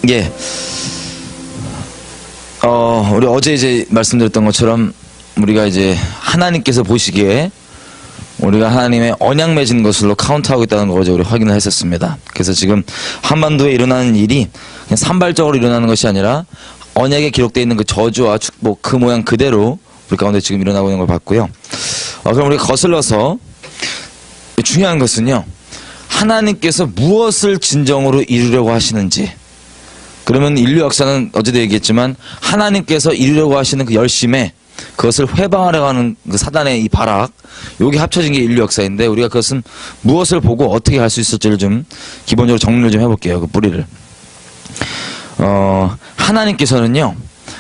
예. 우리 어제 이제 말씀드렸던 것처럼 우리가 이제 하나님께서 보시기에 우리가 하나님의 언약 맺은 것으로 카운트하고 있다는 걸 어제 우리 확인을 했었습니다. 그래서 지금 한반도에 일어나는 일이 그냥 산발적으로 일어나는 것이 아니라 언약에 기록되어 있는 그 저주와 축복 그 모양 그대로 우리 가운데 지금 일어나고 있는 걸 봤고요. 그럼 우리가 거슬러서 중요한 것은요. 하나님께서 무엇을 진정으로 이루려고 하시는지. 그러면 인류 역사는 어제도 얘기했지만 하나님께서 이루려고 하시는 그 열심에 그것을 회방하려고 하는 그 사단의 이 발악, 요게 합쳐진 게 인류 역사인데 우리가 그것은 무엇을 보고 어떻게 할 수 있을지를 좀 기본적으로 정리를 좀 해볼게요. 그 뿌리를. 하나님께서는요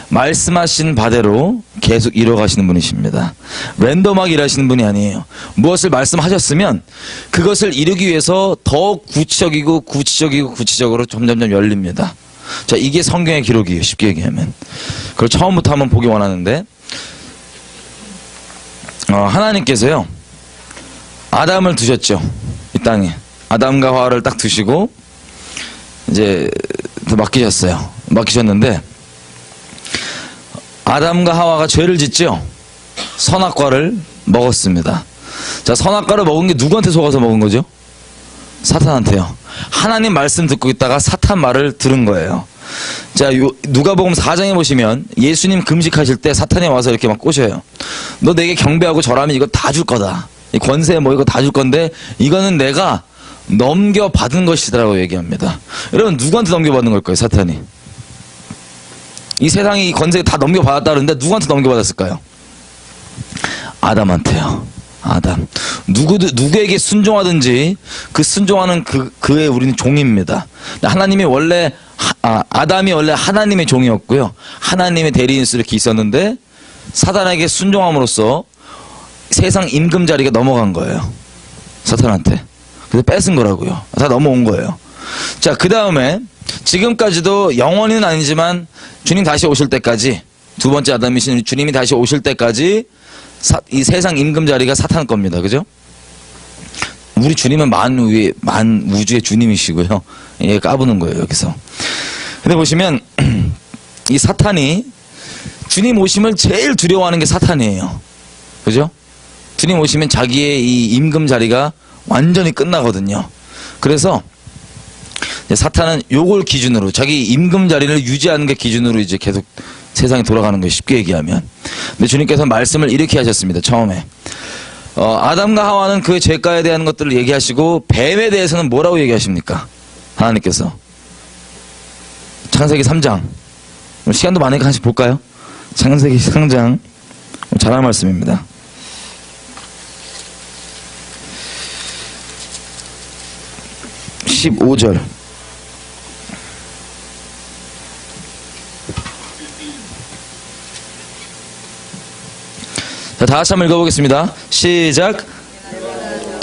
말씀하신 바대로 계속 이뤄가시는 분이십니다. 랜덤하게 일하시는 분이 아니에요. 무엇을 말씀하셨으면 그것을 이루기 위해서 더 구체적으로 점점점 열립니다. 자, 이게 성경의 기록이에요. 쉽게 얘기하면. 그걸 처음부터 한번 보기 원하는데 하나님께서요 아담을 두셨죠. 이 땅에 아담과 하와를 딱 두시고 이제 맡기셨는데 아담과 하와가 죄를 짓죠. 선악과를 먹었습니다. 자, 선악과를 먹은 게 누구한테 속아서 먹은 거죠? 사탄한테요. 하나님 말씀 듣고 있다가 사탄 말을 들은 거예요. 자, 누가복음 4장에 보시면 예수님 금식하실 때 사탄이 와서 이렇게 막 꼬셔요. 너 내게 경배하고 절하면 이거 다 줄 거다. 이 권세 뭐 이거 다 줄 건데 이거는 내가 넘겨받은 것이다라고 얘기합니다. 여러분 누구한테 넘겨받는 걸까요? 사탄이. 이 세상이 이 권세 다 넘겨받았다는데 누구한테 넘겨받았을까요? 아담한테요. 아담. 누구에게 순종하든지 그 순종하는 그의 우리는 종입니다. 하나님이 원래 아담이 원래 하나님의 종이었고요. 하나님의 대리인으로 이렇게 있었는데 사단에게 순종함으로써 세상 임금 자리가 넘어간 거예요. 사탄한테. 그래서 뺏은 거라고요. 다 넘어온 거예요. 자, 그 다음에 지금까지도 영원히는 아니지만 주님 다시 오실 때까지 두 번째 아담이신 주님이 다시 오실 때까지 이 세상 임금 자리가 사탄 겁니다. 그죠? 우리 주님은 만 우주의 주님이시고요. 예, 까부는 거예요, 여기서. 근데 보시면 이 사탄이 주님 오심을 제일 두려워하는 게 사탄이에요. 그죠? 주님 오시면 자기의 이 임금 자리가 완전히 끝나거든요. 그래서 사탄은 요걸 기준으로 자기 임금 자리를 유지하는 게 기준으로 이제 계속 세상이 돌아가는 거예요. 쉽게 얘기하면. 근데 주님께서 말씀을 이렇게 하셨습니다. 처음에. 아담과 하와는 그 죄가에 대한 것들을 얘기하시고 뱀에 대해서는 뭐라고 얘기하십니까? 하나님께서. 창세기 3장. 시간도 많으니까 하나씩 볼까요? 창세기 3장. 잘하는 말씀입니다. 15절. 자, 다 같이 한번 읽어보겠습니다. 시작.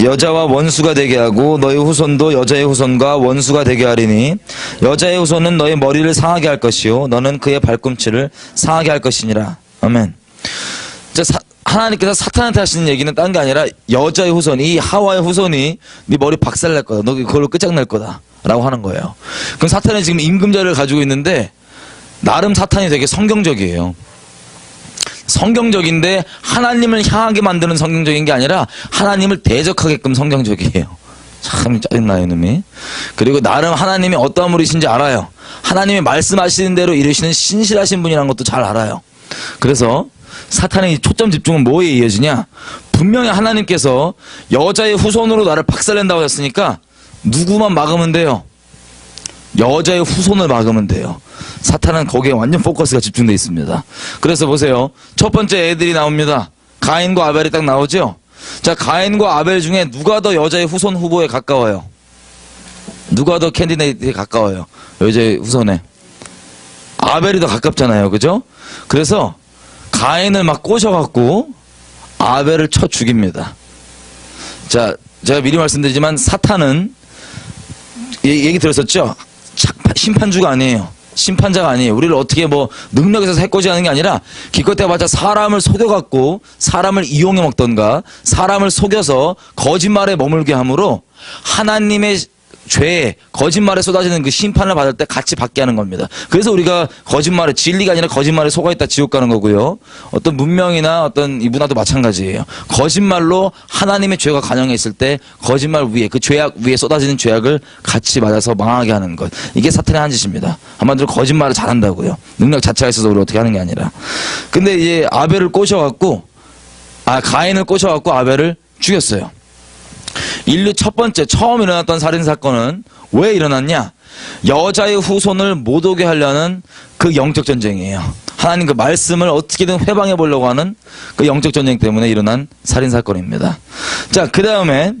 여자와 원수가 되게 하고 너희 후손도 여자의 후손과 원수가 되게 하리니 여자의 후손은 너희 머리를 상하게 할 것이요 너는 그의 발꿈치를 상하게 할 것이니라. 아멘. 자, 하나님께서 사탄한테 하시는 얘기는 딴 게 아니라 여자의 후손, 이 하와의 후손이 네 머리 박살날 거다. 너 그걸로 끝장날 거다. 라고 하는 거예요. 그럼 사탄이 지금 임금자를 가지고 있는데 나름 사탄이 되게 성경적이에요. 성경적인데 하나님을 향하게 만드는 성경적인 게 아니라 하나님을 대적하게끔 성경적이에요. 참 짜증나요, 이놈이. 그리고 나름 하나님이 어떠한 분이신지 알아요. 하나님이 말씀하시는 대로 이루시는 신실하신 분이라는 것도 잘 알아요. 그래서 사탄의 초점 집중은 뭐에 이어지냐? 분명히 하나님께서 여자의 후손으로 나를 박살낸다고 했으니까 누구만 막으면 돼요? 여자의 후손을 막으면 돼요. 사탄은 거기에 완전 포커스가 집중되어 있습니다. 그래서 보세요. 첫 번째 애들이 나옵니다. 가인과 아벨이 딱 나오죠? 자, 가인과 아벨 중에 누가 더 여자의 후손 후보에 가까워요? 누가 더 캔디데이트에 가까워요? 여자의 후손에. 아벨이 더 가깝잖아요. 그죠? 그래서 가인을 막 꼬셔갖고 아벨을 쳐 죽입니다. 자, 제가 미리 말씀드리지만 사탄은 얘기 들었었죠? 심판주가 아니에요. 심판자가 아니에요. 우리를 어떻게 뭐 능력에서 해코지 하는 게 아니라 기껏 해봤자 사람을 속여갖고 사람을 이용해 먹던가 사람을 속여서 거짓말에 머물게 함으로 하나님의 죄에 거짓말에 쏟아지는 그 심판을 받을 때 같이 받게 하는 겁니다. 그래서 우리가 거짓말에 진리가 아니라 거짓말에 속아 있다 지옥 가는 거고요. 어떤 문명이나 어떤 이 문화도 마찬가지예요. 거짓말로 하나님의 죄가 관영해 있을 때 거짓말 위에 그 죄악 위에 쏟아지는 죄악을 같이 맞아서 망하게 하는 것. 이게 사탄의 한 짓입니다. 한마디로 거짓말을 잘한다고요. 능력 자체가 있어서 우리 어떻게 하는 게 아니라. 근데 이제 아벨을 꼬셔갖고 가인을 꼬셔갖고 아벨을 죽였어요. 인류 첫 번째 처음 일어났던 살인사건은 왜 일어났냐? 여자의 후손을 못 오게 하려는 그 영적 전쟁이에요. 하나님 그 말씀을 어떻게든 회방해 보려고 하는 그 영적 전쟁 때문에 일어난 살인사건입니다. 자, 그 다음에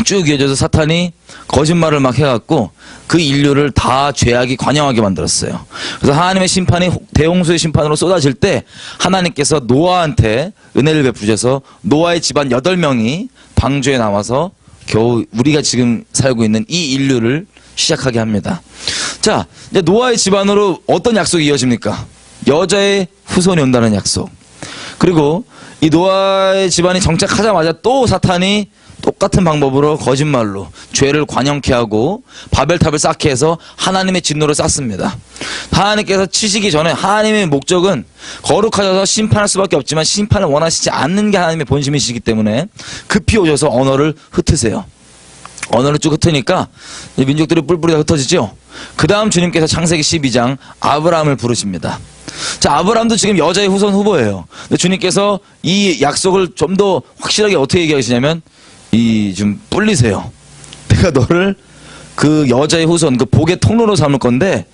쭉 이어져서 사탄이 거짓말을 막 해갖고 그 인류를 다 죄악이 관영하게 만들었어요. 그래서 하나님의 심판이 대홍수의 심판으로 쏟아질 때 하나님께서 노아한테 은혜를 베푸셔서 노아의 집안 8명이 방주에 나와서 겨우 우리가 지금 살고 있는 이 인류를 시작하게 합니다. 자, 이제 노아의 집안으로 어떤 약속이 이어집니까? 여자의 후손이 온다는 약속. 그리고 이 노아의 집안이 정착하자마자 또 사탄이 똑같은 방법으로 거짓말로 죄를 관영케 하고 바벨탑을 쌓게 해서 하나님의 진노를 쌓습니다. 하나님께서 치시기 전에 하나님의 목적은 거룩하셔서 심판할 수밖에 없지만 심판을 원하시지 않는 게 하나님의 본심이시기 때문에 급히 오셔서 언어를 흩으세요. 언어를 쭉 흩으니까 민족들이 뿔뿔이 다 흩어지죠. 그 다음 주님께서 창세기 12장 아브라함을 부르십니다. 자, 아브라함도 지금 여자의 후손 후보예요. 근데 주님께서 이 약속을 좀 더 확실하게 어떻게 얘기하시냐면 좀 뿔리세요. 내가 너를 그 여자의 후손, 그 복의 통로로 삼을 건데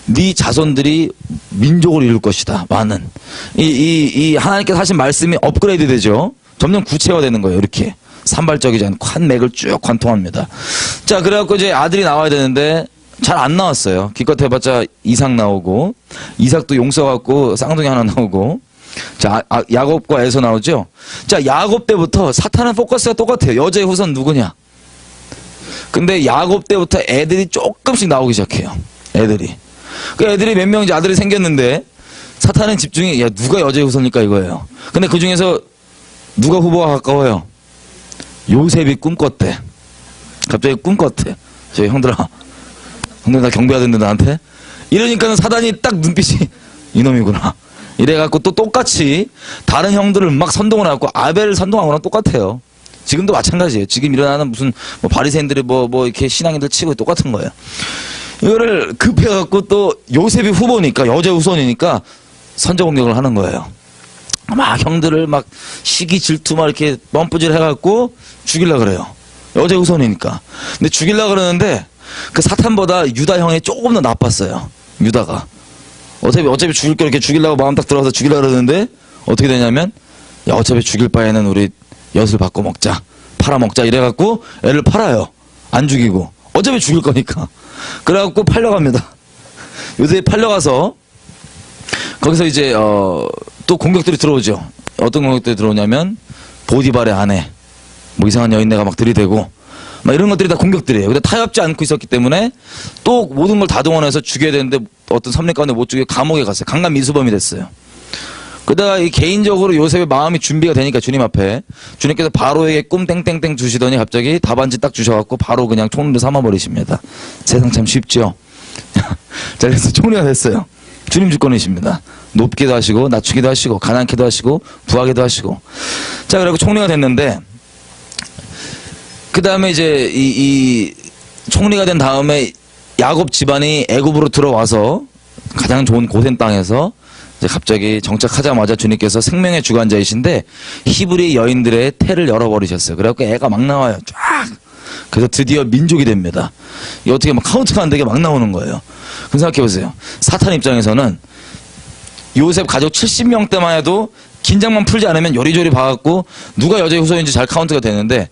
네 자손들이 민족을 이룰 것이다. 많은. 이 하나님께서 하신 말씀이 업그레이드 되죠. 점점 구체화되는 거예요. 이렇게. 산발적이지 않고 한 맥을 쭉 관통합니다. 자, 그래갖고 이제 아들이 나와야 되는데 잘 안 나왔어요. 기껏 해봤자 이삭 나오고, 이삭도 용 써갖고 쌍둥이 하나 나오고, 자, 야곱과 에서 나오죠? 자, 야곱 때부터 사탄은 포커스가 똑같아요. 여자의 후손 누구냐? 근데 야곱 때부터 애들이 조금씩 나오기 시작해요. 애들이. 그 애들이 몇 명 이제 아들이 생겼는데, 사탄은 집중이, 야, 누가 여자의 후손일까 이거예요. 근데 그 중에서 누가 후보가 가까워요? 요셉이 꿈꿨대. 갑자기 꿈꿨대. 저희 형들아, 형들 나 경배하던데 나한테? 이러니까는 사단이 딱 눈빛이 이놈이구나. 이래갖고 또 똑같이 다른 형들을 막 선동을 해갖고 아벨을 선동한 거랑 똑같아요. 지금도 마찬가지예요. 지금 일어나는 무슨 뭐 바리새인들이 뭐 이렇게 신앙인들 치고 똑같은 거예요. 이거를 급해갖고 또 요셉이 후보니까 여자 후손이니까 선제 공격을 하는 거예요. 막 형들을 막 시기 질투 막 이렇게 뻔뿌질 해갖고 죽이려고 그래요. 여자 후손이니까. 근데 죽이려고 그러는데 그 사탄보다 유다 형이 조금 더 나빴어요. 유다가. 어차피 죽일 거 이렇게 죽이려고 마음 딱 들어가서 죽이려고 그러는데 어떻게 되냐면 야, 어차피 죽일 바에는 우리 엿을 바꿔 먹자. 팔아먹자. 이래갖고 애를 팔아요. 안 죽이고. 어차피 죽일 거니까. 그래갖고 팔려갑니다. 요셉이 팔려가서 거기서 이제 또 공격들이 들어오죠. 어떤 공격들이 들어오냐면 보디발의 아내 뭐 이상한 여인네가 막 들이대고 막 이런 것들이 다 공격들이에요. 근데 타협지 않고 있었기 때문에 또 모든 걸 다 동원해서 죽여야 되는데 어떤 섭리 가운데 못 죽여 감옥에 갔어요. 강간 미수범이 됐어요. 그러다가 이 개인적으로 요셉의 마음이 준비가 되니까 주님 앞에 주님께서 바로에게 꿈 땡땡땡 주시더니 갑자기 답안지 딱 주셔갖고 바로 그냥 총리로 삼아버리십니다. 세상 참 쉽죠. 자, 그래서 총리가 됐어요. 주님 주권이십니다. 높기도 하시고 낮추기도 하시고 가난케도 하시고 부하게도 하시고. 자, 그리고 총리가 됐는데 그 다음에 이제 이 총리가 된 다음에 야곱 집안이 애굽으로 들어와서 가장 좋은 고센 땅에서 이제 갑자기 정착하자마자 주님께서 생명의 주관자이신데 히브리 여인들의 태를 열어버리셨어요. 그래갖고 애가 막 나와요. 쫙. 그래서 드디어 민족이 됩니다. 이 어떻게 막 카운트가 안 되게 막 나오는 거예요. 그럼 생각해보세요. 사탄 입장에서는 요셉 가족 70명 때만 해도 긴장만 풀지 않으면 요리조리 봐갖고 누가 여자의 후손인지 잘 카운트가 되는데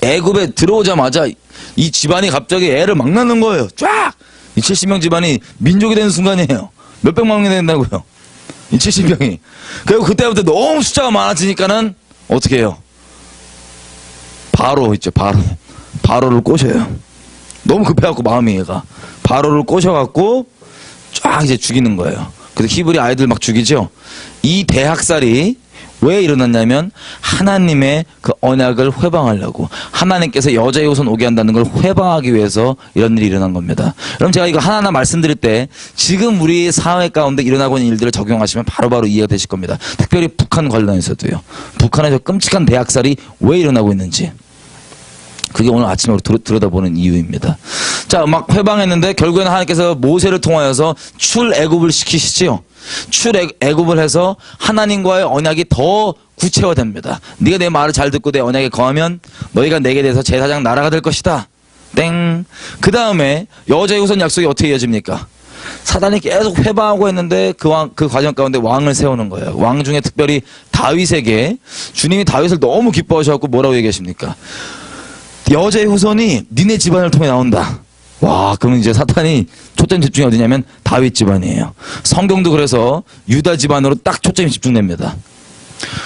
애굽에 들어오자마자 이 집안이 갑자기 애를 막 낳는 거예요. 쫙! 이 70명 집안이 민족이 되는 순간이에요. 몇백만 명이 된다고요. 이 70명이. 그리고 그때부터 너무 숫자가 많아지니까는 어떻게 해요? 바로 있죠. 바로를 꼬셔요. 너무 급해갖고 마음이 얘가. 바로를 꼬셔갖고 쫙 이제 죽이는 거예요. 그래서 히브리 아이들 막 죽이죠. 이 대학살이 왜 일어났냐면 하나님의 그 언약을 회방하려고, 하나님께서 여자의 후손 오게 한다는 걸 회방하기 위해서 이런 일이 일어난 겁니다. 그럼 제가 이거 하나하나 말씀드릴 때 지금 우리 사회 가운데 일어나고 있는 일들을 적용하시면 바로바로 이해가 되실 겁니다. 특별히 북한 관련해서도요. 북한에서 끔찍한 대학살이 왜 일어나고 있는지, 그게 오늘 아침에 우리 들여다보는 이유입니다. 자, 막 회방했는데 결국에는 하나님께서 모세를 통하여서 출애굽을 시키시지요. 출애굽을 해서 하나님과의 언약이 더 구체화됩니다. 네가 내 말을 잘 듣고 내 언약에 거하면 너희가 내게 대해서 제사장 나라가 될 것이다. 땡. 그 다음에 여자의 후손 약속이 어떻게 이어집니까? 사단이 계속 회방하고 했는데 그 과정 가운데 왕을 세우는 거예요. 왕 중에 특별히 다윗에게 주님이 다윗을 너무 기뻐하셔서 뭐라고 얘기하십니까? 여자의 후손이 니네 집안을 통해 나온다. 와, 그러면 이제 사탄이 초점 집중이 어디냐면 다윗 집안이에요. 성경도 그래서 유다 집안으로 딱 초점이 집중됩니다.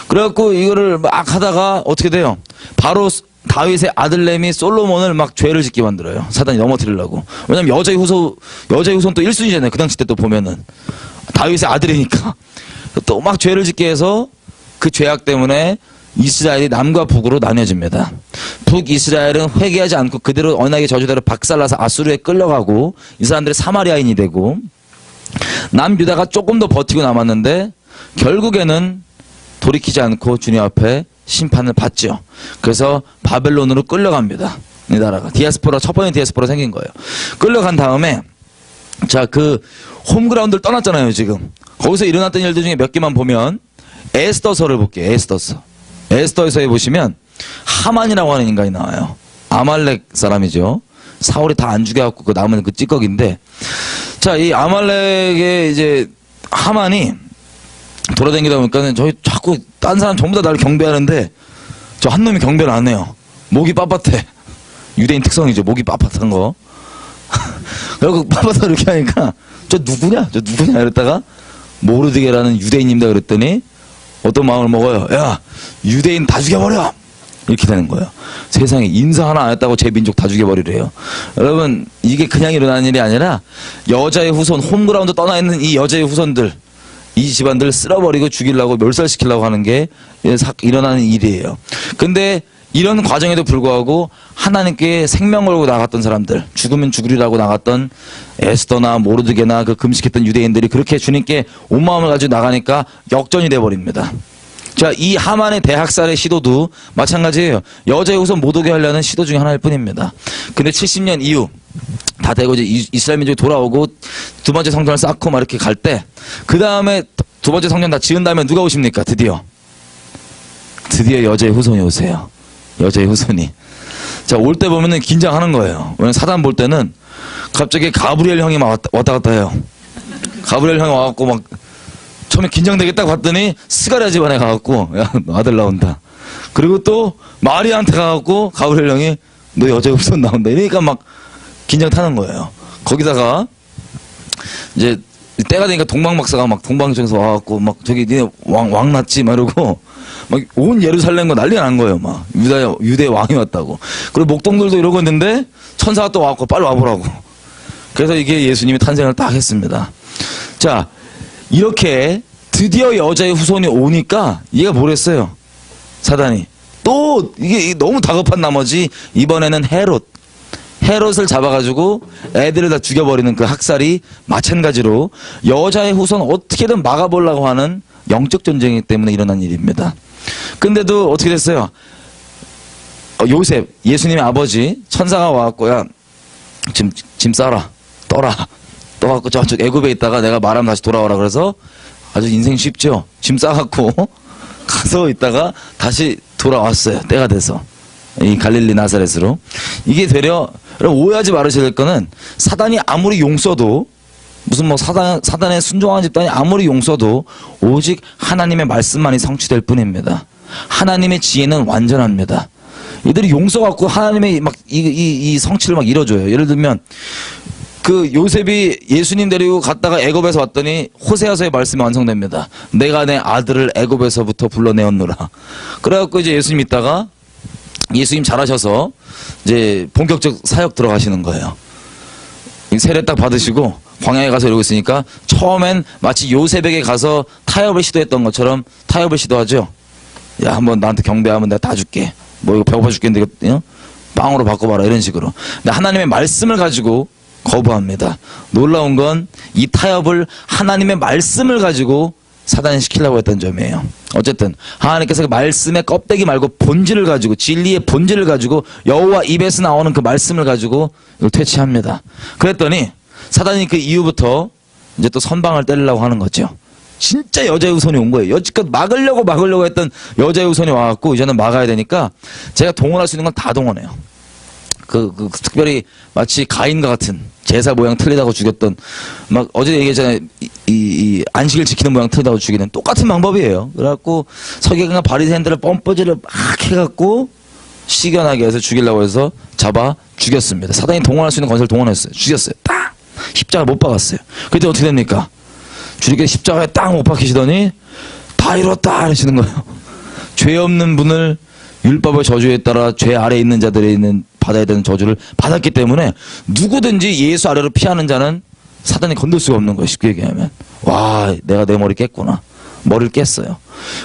그래갖고 이거를 막 하다가 어떻게 돼요? 바로 다윗의 아들내미 솔로몬을 막 죄를 짓게 만들어요. 사단이 넘어뜨리려고. 왜냐면 여자의 후손 또 1순위잖아요. 그 당시 때 또 보면은. 다윗의 아들이니까. 또 막 죄를 짓게 해서 그 죄악 때문에 이스라엘이 남과 북으로 나뉘어집니다. 북이스라엘은 회개하지 않고 그대로 언약의 저주대로 박살나서 아수르에 끌려가고 이 사람들이 사마리아인이 되고, 남유다가 조금 더 버티고 남았는데 결국에는 돌이키지 않고 주님 앞에 심판을 받죠. 그래서 바벨론으로 끌려갑니다. 이 나라가 디아스포라, 첫 번째 디아스포라 생긴 거예요. 끌려간 다음에 자, 그 홈그라운드를 떠났잖아요. 지금 거기서 일어났던 일들 중에 몇 개만 보면 에스더서를 볼게요. 에스더에서에 보시면 하만이라고 하는 인간이 나와요. 아말렉 사람이죠. 사울이 다 안 죽여갖고 그 남은 그 찌꺼기인데, 자, 이 아말렉의 이제 하만이 돌아다니다 보니까는 저희 자꾸 딴 사람 전부 다 나를 경배하는데 저 한 놈이 경배를 안 해요. 목이 빳빳해. 유대인 특성이죠. 목이 빳빳한 거. 그리고 빳빳하게 이렇게 하니까 저 누구냐 이랬다가 모르드게라는 유대인입니다 그랬더니 어떤 마음을 먹어요. 야, 유대인 다 죽여버려! 이렇게 되는 거예요. 세상에 인사 하나 안 했다고 제 민족 다 죽여버리래요. 여러분, 이게 그냥 일어나는 일이 아니라 여자의 후손, 홈그라운드 떠나 있는 이 여자의 후손들, 이 집안들 쓸어버리고 죽이려고 멸살시키려고 하는 게 일어나는 일이에요. 근데 이런 과정에도 불구하고 하나님께 생명 걸고 나갔던 사람들, 죽으면 죽으리라고 나갔던 에스더나 모르드게나 그 금식했던 유대인들이 그렇게 주님께 온 마음을 가지고 나가니까 역전이 돼버립니다. 자, 이 하만의 대학살의 시도도 마찬가지예요. 여자의 후손 못 오게 하려는 시도 중에 하나일 뿐입니다. 근데 70년 이후 다 되고 이제 이스라엘 민족이 돌아오고 두 번째 성전을 쌓고 막 이렇게 갈 때, 그 다음에 두 번째 성전 다 지은 다음에 누가 오십니까? 드디어 여자의 후손이 오세요. 여자의 후손이. 자, 올 때 보면은 긴장하는 거예요. 왜냐면 사단 볼 때는 갑자기 가브리엘 형이 막 왔다 갔다 해요. 가브리엘 형이 와갖고 막 처음에 긴장되겠다 봤더니 스가랴 집안에 가갖고 야, 너 아들 나온다. 그리고 또 마리아한테 가갖고 가브리엘 형이 너 여자의 후손 나온다. 이러니까 막 긴장 타는 거예요. 거기다가 이제 때가 되니까 동방박사가 막 동방청에서 와갖고 막 저기 니네 왕 났지? 막 이러고 막 온 예루살렘과 난리가 난 거예요. 막 유대 왕이 왔다고. 그리고 목동들도 이러고 있는데 천사가 또 와갖고 빨리 와보라고. 그래서 이게 예수님이 탄생을 딱 했습니다. 자, 이렇게 드디어 여자의 후손이 오니까 얘가 뭐랬어요? 사단이 또 이게 너무 다급한 나머지 이번에는 헤롯을 잡아가지고 애들을 다 죽여버리는 그 학살이 마찬가지로 여자의 후손 어떻게든 막아보려고 하는 영적 전쟁이기 때문에 일어난 일입니다. 근데도 어떻게 됐어요? 요셉, 예수님의 아버지, 천사가 와갖고 야, 짐 싸라, 떠갖고 저쪽 애굽에 있다가 내가 말하면 다시 돌아오라. 그래서 아주 인생 쉽죠. 짐 싸갖고 가서 있다가 다시 돌아왔어요. 때가 돼서. 이 갈릴리 나사렛으로. 이게 되려, 오해하지 말으셔야 될 거는 사단이 아무리 용 써도, 무슨 뭐 사단의 순종하는 집단이 아무리 용 써도 오직 하나님의 말씀만이 성취될 뿐입니다. 하나님의 지혜는 완전합니다. 이들이 용 써갖고 하나님의 막 이 성취를 막 이뤄줘요. 예를 들면 그 요셉이 예수님 데리고 갔다가 애굽에서 왔더니 호세아서의 말씀이 완성됩니다. 내가 내 아들을 애굽에서부터 불러내었노라. 그래갖고 이제 예수님 있다가 예수님 잘하셔서 이제 본격적 사역 들어가시는 거예요. 세례 딱 받으시고 광야에 가서 이러고 있으니까 처음엔 마치 요셉에게 가서 타협을 시도했던 것처럼 타협을 시도하죠. 야, 한번 나한테 경배하면 내가 다 줄게. 뭐 이거 배고파 죽겠는데 이거 빵으로 바꿔봐라 이런 식으로. 근데 하나님의 말씀을 가지고 거부합니다. 놀라운 건 이 타협을 하나님의 말씀을 가지고 사단이 시키려고 했던 점이에요. 어쨌든 하나님께서 그 말씀의 껍데기 말고 본질을 가지고, 진리의 본질을 가지고, 여호와 입에서 나오는 그 말씀을 가지고 이걸 퇴치합니다. 그랬더니 사단이 그 이후부터 이제 또 선방을 때리려고 하는 거죠. 진짜 여자의 후손이 온 거예요. 여지껏 막으려고 했던 여자의 후손이 와갖고 이제는 막아야 되니까 제가 동원할 수 있는 건 다 동원해요. 특별히 마치 가인과 같은 제사 모양 틀리다고 죽였던, 막 어제 얘기했잖아요. 이 안식일 지키는 모양 틀리다고 죽이는 똑같은 방법이에요. 그래갖고 서기관과 바리새인들을 뻔뻔질을 막 해갖고 시견하게 해서 죽이려고 해서 잡아 죽였습니다. 사단이 동원할 수 있는 건설을 동원했어요. 죽였어요. 딱! 십자가 못 박았어요. 그때 어떻게 됩니까? 주님께서 십자가에 딱 못 박히시더니 다 이뤘다 하시는 거예요. 죄 없는 분을 율법의 저주에 따라 죄 아래에 있는 자들이 있는 받아야 되는 저주를 받았기 때문에 누구든지 예수 아래로 피하는 자는 사단이 건들 수가 없는 거예요. 쉽게 얘기하면. 와, 내가 내 머리 깼구나. 머리를 깼어요.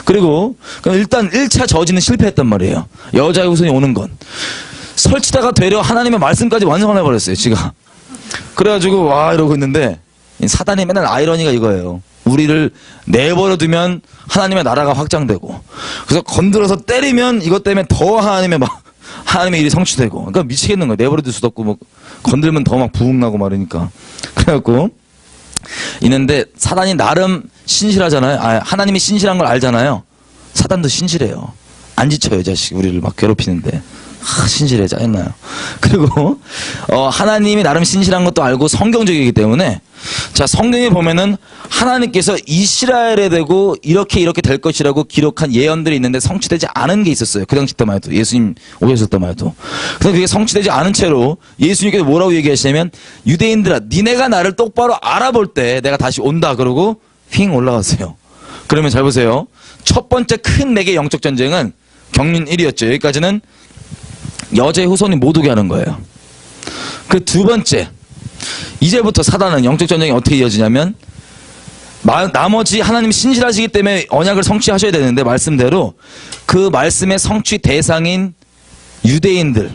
그리고 일단 1차 저지는 실패했단 말이에요. 여자의 후손이 오는 건. 설치다가 되려 하나님의 말씀까지 완성을 해버렸어요. 지가. 그래가지고 와 이러고 있는데 사단이 맨날 아이러니가 이거예요. 우리를 내버려두면 하나님의 나라가 확장되고, 그래서 건드려서 때리면 이것 때문에 더 하나님의 일이 성취되고. 그러니까 미치겠는 거예요. 내버려둘 수도 없고, 뭐 건들면 더 막 부흥나고 말이니까. 그래갖고 있는데 사단이 나름 신실하잖아요. 하나님이 신실한 걸 알잖아요. 사단도 신실해요. 안 지쳐요, 자식. 우리를 막 괴롭히는데. 신실해, 짜증나요. 그리고 하나님이 나름 신실한 것도 알고 성경적이기 때문에, 자, 성경에 보면은 하나님께서 이스라엘에 대고 이렇게 될 것이라고 기록한 예언들이 있는데 성취되지 않은 게 있었어요. 그 당시 때만 해도, 예수님 오셨을 때만 해도. 그래서 그게 성취되지 않은 채로 예수님께서 뭐라고 얘기하시냐면, 유대인들아, 니네가 나를 똑바로 알아볼 때 내가 다시 온다. 그러고 휙 올라갔어요. 그러면 잘 보세요. 첫 번째 큰 내게 영적 전쟁은 경륜 1이었죠. 여기까지는 여자의 후손이 못 오게 하는 거예요. 그 두 번째, 이제부터 사단은 영적 전쟁이 어떻게 이어지냐면, 나머지 하나님이 신실하시기 때문에 언약을 성취하셔야 되는데, 말씀대로 그 말씀의 성취 대상인 유대인들,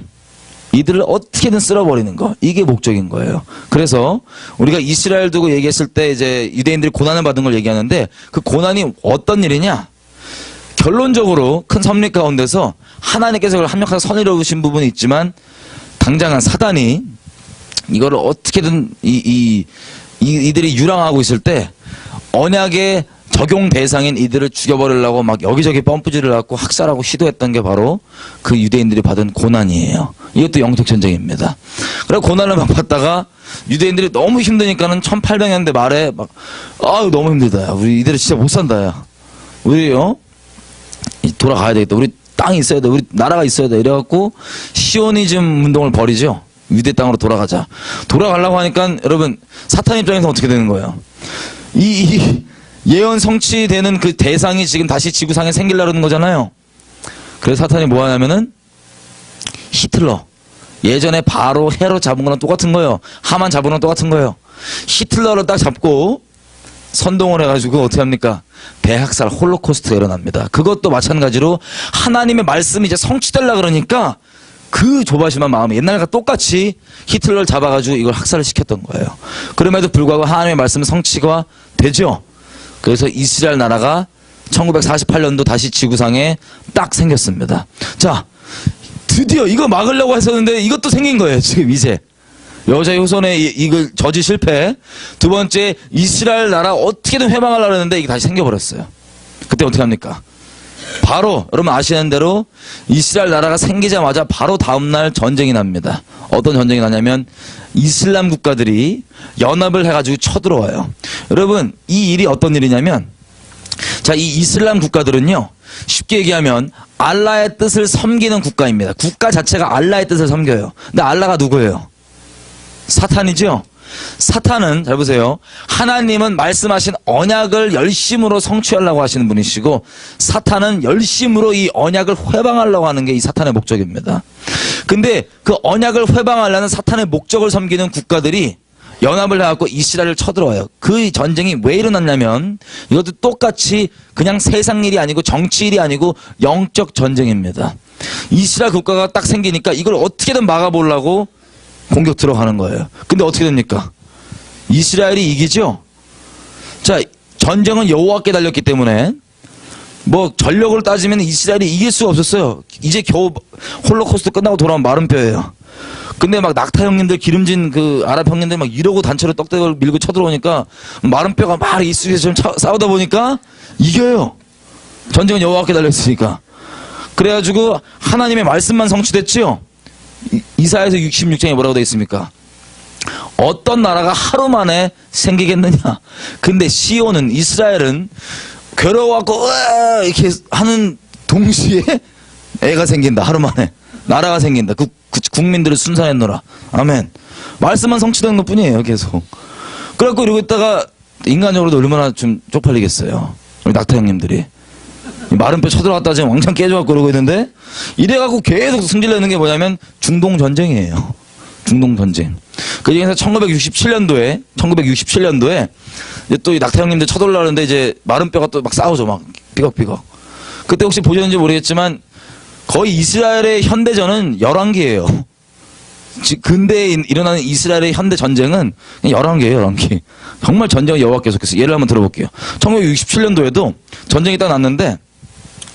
이들을 어떻게든 쓸어버리는 거, 이게 목적인 거예요. 그래서 우리가 이스라엘 두고 얘기했을 때 이제 유대인들이 고난을 받은 걸 얘기하는데, 그 고난이 어떤 일이냐? 결론적으로 큰 섭리 가운데서 하나님께서 그걸 합력하여 선이로우신 부분이 있지만, 당장은 사단이 이거를 어떻게든 이들이 유랑하고 있을 때 언약의 적용 대상인 이들을 죽여버리려고 막 여기저기 펌프질을 갖고 학살하고 시도했던 게 바로 그 유대인들이 받은 고난이에요. 이것도 영적 전쟁입니다. 그래 고난을 막 받다가 유대인들이 너무 힘드니까는 1800년대 말에 막 아유 너무 힘들다. 야. 우리 이대로 진짜 못 산다. 야. 우리요 돌아가야 되겠다. 우리 땅이 있어야 돼. 우리 나라가 있어야 돼. 이래갖고 시오니즘 운동을 벌이죠. 유대 땅으로 돌아가자. 돌아가려고 하니까 여러분 사탄 입장에서 어떻게 되는 거예요? 이 예언 성취되는 그 대상이 지금 다시 지구상에 생기려는 거잖아요. 그래서 사탄이 뭐 하냐면은 히틀러. 예전에 바로 헤롯 잡은 거랑 똑같은 거예요. 하만 잡은 거랑 똑같은 거예요. 히틀러를 딱 잡고 선동을 해가지고 어떻게 합니까? 대학살 홀로코스트가 일어납니다. 그것도 마찬가지로 하나님의 말씀이 이제 성취되려고 그러니까 그 조바심한 마음이 옛날과 똑같이 히틀러를 잡아가지고 이걸 학살을 시켰던 거예요. 그럼에도 불구하고 하나님의 말씀은 성취가 되죠. 그래서 이스라엘 나라가 1948년도 다시 지구상에 딱 생겼습니다. 자, 드디어 이거 막으려고 했었는데 이것도 생긴 거예요. 지금 이제. 여자의 후손의 이걸 저지 실패. 두 번째, 이스라엘 나라 어떻게든 회방하려고 했는데 이게 다시 생겨버렸어요. 그때 어떻게 합니까? 바로 여러분 아시는 대로 이스라엘 나라가 생기자마자 바로 다음날 전쟁이 납니다. 어떤 전쟁이 나냐면 이슬람 국가들이 연합을 해가지고 쳐들어와요. 여러분 이 일이 어떤 일이냐면, 자, 이 이슬람 국가들은요 쉽게 얘기하면 알라의 뜻을 섬기는 국가입니다. 국가 자체가 알라의 뜻을 섬겨요. 근데 알라가 누구예요? 사탄이죠. 사탄은 잘 보세요. 하나님은 말씀하신 언약을 열심으로 성취하려고 하시는 분이시고, 사탄은 열심으로 이 언약을 회방하려고 하는 게 이 사탄의 목적입니다. 근데 그 언약을 회방하려는 사탄의 목적을 섬기는 국가들이 연합을 해갖고 이스라엘을 쳐들어와요. 그 전쟁이 왜 일어났냐면 이것도 똑같이 그냥 세상 일이 아니고 정치 일이 아니고 영적 전쟁입니다. 이스라엘 국가가 딱 생기니까 이걸 어떻게든 막아보려고 공격 들어가는 거예요. 근데 어떻게 됩니까? 이스라엘이 이기죠? 자, 전쟁은 여호와께 달렸기 때문에 뭐 전력을 따지면 이스라엘이 이길 수가 없었어요. 이제 겨우 홀로코스트 끝나고 돌아온 마른 뼈예요. 근데 막 낙타 형님들 기름진 그 아랍 형님들 막 이러고 단체로 떡대를 밀고 쳐들어오니까 마른 뼈가 막 이스라엘에서 좀 싸우다 보니까 이겨요. 전쟁은 여호와께 달렸으니까. 그래가지고 하나님의 말씀만 성취됐지요. 이사야서 66장에 뭐라고 되어 있습니까? 어떤 나라가 하루 만에 생기겠느냐. 근데 시온은 이스라엘은 괴로워갖고 이렇게 하는 동시에 애가 생긴다. 하루 만에 나라가 생긴다. 그 국민들을 순산했노라. 아멘. 말씀만 성취되는 것 뿐이에요. 계속. 그래갖고 이러고 있다가 인간적으로도 얼마나 좀 쪽팔리겠어요. 우리 낙타 형님들이 마른 뼈 쳐들어갔다 지금 왕창 깨져갖고 그러고 있는데 이래갖고 계속 승질내는 게 뭐냐면 중동 전쟁이에요. 중동 전쟁. 그 중에서 1967년도에 이제 또 이 낙타 형님들 쳐들어가는데 이제 마른 뼈가 또 막 싸우죠. 막 삐걱삐걱. 그때 혹시 보셨는지 모르겠지만 거의 이스라엘의 현대전은 11개예요. 근대에 일어나는 이스라엘의 현대 전쟁은 11개예요, 11개. 정말 전쟁은 여호와께서 계속. 예를 한번 들어볼게요. 1967년도에도 전쟁이 딱 났는데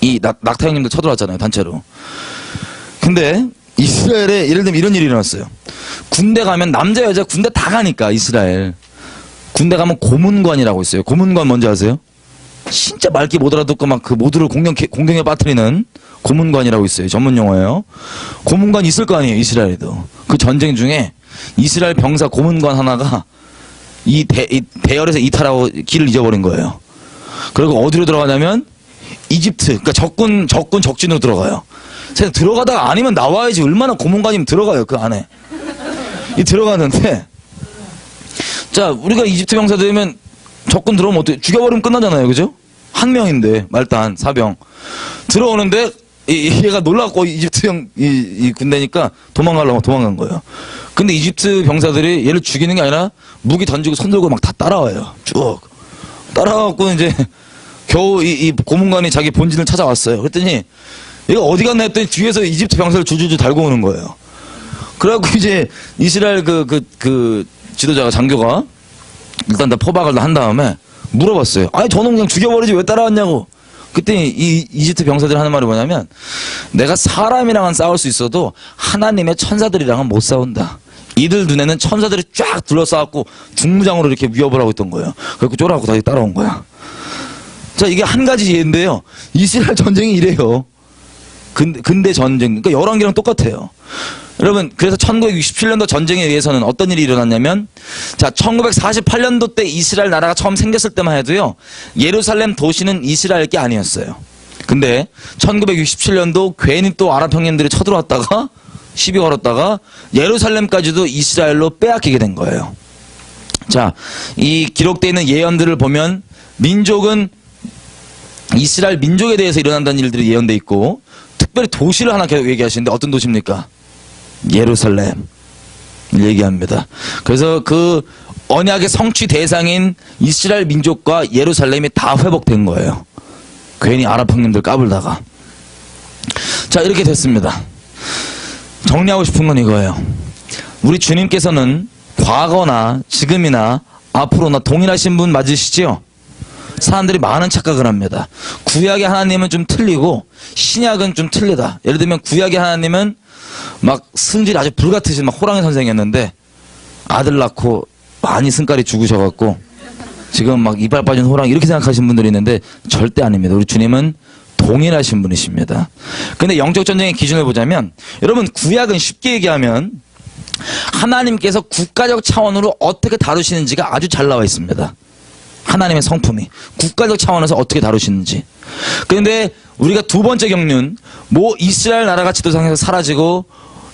이 낙타 형님들 쳐들어왔잖아요, 단체로. 근데 이스라엘에 예를 들면 이런 일이 일어났어요. 군대 가면 남자 여자 군대 다 가니까 이스라엘. 군대 가면 고문관이라고 있어요. 고문관 뭔지 아세요? 진짜 말귀 못 알아듣고 막 그 모두를 공경에 빠뜨리는 고문관이라고 있어요. 전문 용어예요. 고문관 있을 거 아니에요, 이스라엘에도. 그 전쟁 중에 이스라엘 병사 고문관 하나가 이 대열에서 이탈하고 길을 잊어버린 거예요. 그리고 어디로 들어가냐면 이집트, 그러니까 적진으로 들어가요. 세상 들어가다가 아니면 나와야지. 얼마나 고문관이면 들어가요, 그 안에. 이 들어가는데, 자, 우리가 이집트 병사 되면 적군 들어오면 어떻게, 죽여버리면 끝나잖아요, 그죠? 한 명인데, 말단, 사병. 들어오는데, 얘가 놀라고 이집트 이 군대니까 도망가려고 도망간 거예요. 근데 이집트 병사들이 얘를 죽이는 게 아니라 무기 던지고 손 들고 막 다 따라와요. 쭉. 따라와갖고 이제 겨우 이 고문관이 자기 본진을 찾아왔어요. 그랬더니 얘가 어디 갔나 했더니 뒤에서 이집트 병사를 줄줄줄 달고 오는 거예요. 그래갖고 이제 이스라엘 그 지도자가 장교가 일단 다 포박을 한 다음에 물어봤어요. 아니 저는 그냥 죽여버리지 왜 따라왔냐고. 그때 이 이집트 병사들이 하는 말이 뭐냐면 내가 사람이랑은 싸울 수 있어도 하나님의 천사들이랑은 못 싸운다. 이들 눈에는 천사들이 쫙 둘러싸갖고 중무장으로 이렇게 위협을 하고 있던 거예요. 그래서 쫄아갖고 다시 따라온 거야. 자, 이게 한 가지 예인데요. 이스라엘 전쟁이 이래요. 근대 전쟁. 그러니까 11개랑 똑같아요. 여러분, 그래서 1967년도 전쟁에 의해서는 어떤 일이 일어났냐면, 자, 1948년도 때 이스라엘 나라가 처음 생겼을 때만 해도요, 예루살렘 도시는 이스라엘 게 아니었어요. 근데 1967년도 괜히 또 아랍 형님들이 쳐들어왔다가 시비 걸었다가 예루살렘까지도 이스라엘로 빼앗기게 된 거예요. 자, 이 기록되어 있는 예언들을 보면 민족은 이스라엘 민족에 대해서 일어난다는 일들이 예언돼 있고, 특별히 도시를 하나 계속 얘기하시는데 어떤 도시입니까? 예루살렘 얘기합니다. 그래서 그 언약의 성취 대상인 이스라엘 민족과 예루살렘이 다 회복된 거예요. 괜히 아랍 형님들 까불다가. 자, 이렇게 됐습니다. 정리하고 싶은 건 이거예요. 우리 주님께서는 과거나 지금이나 앞으로나 동일하신 분 맞으시지요? 사람들이 많은 착각을 합니다. 구약의 하나님은 좀 틀리고 신약은 좀 틀리다. 예를 들면 구약의 하나님은 막 승질이 아주 불같으신 막 호랑이 선생이었는데 아들 낳고 많이 승깔이 죽으셔갖고 지금 막 이빨 빠진 호랑이 이렇게 생각하시는 분들이 있는데 절대 아닙니다. 우리 주님은 동일하신 분이십니다. 근데 영적 전쟁의 기준을 보자면 여러분 구약은 쉽게 얘기하면 하나님께서 국가적 차원으로 어떻게 다루시는지가 아주 잘 나와 있습니다. 하나님의 성품이 국가적 차원에서 어떻게 다루시는지. 그런데 우리가 두 번째 경륜 이스라엘 나라가 지도상에서 사라지고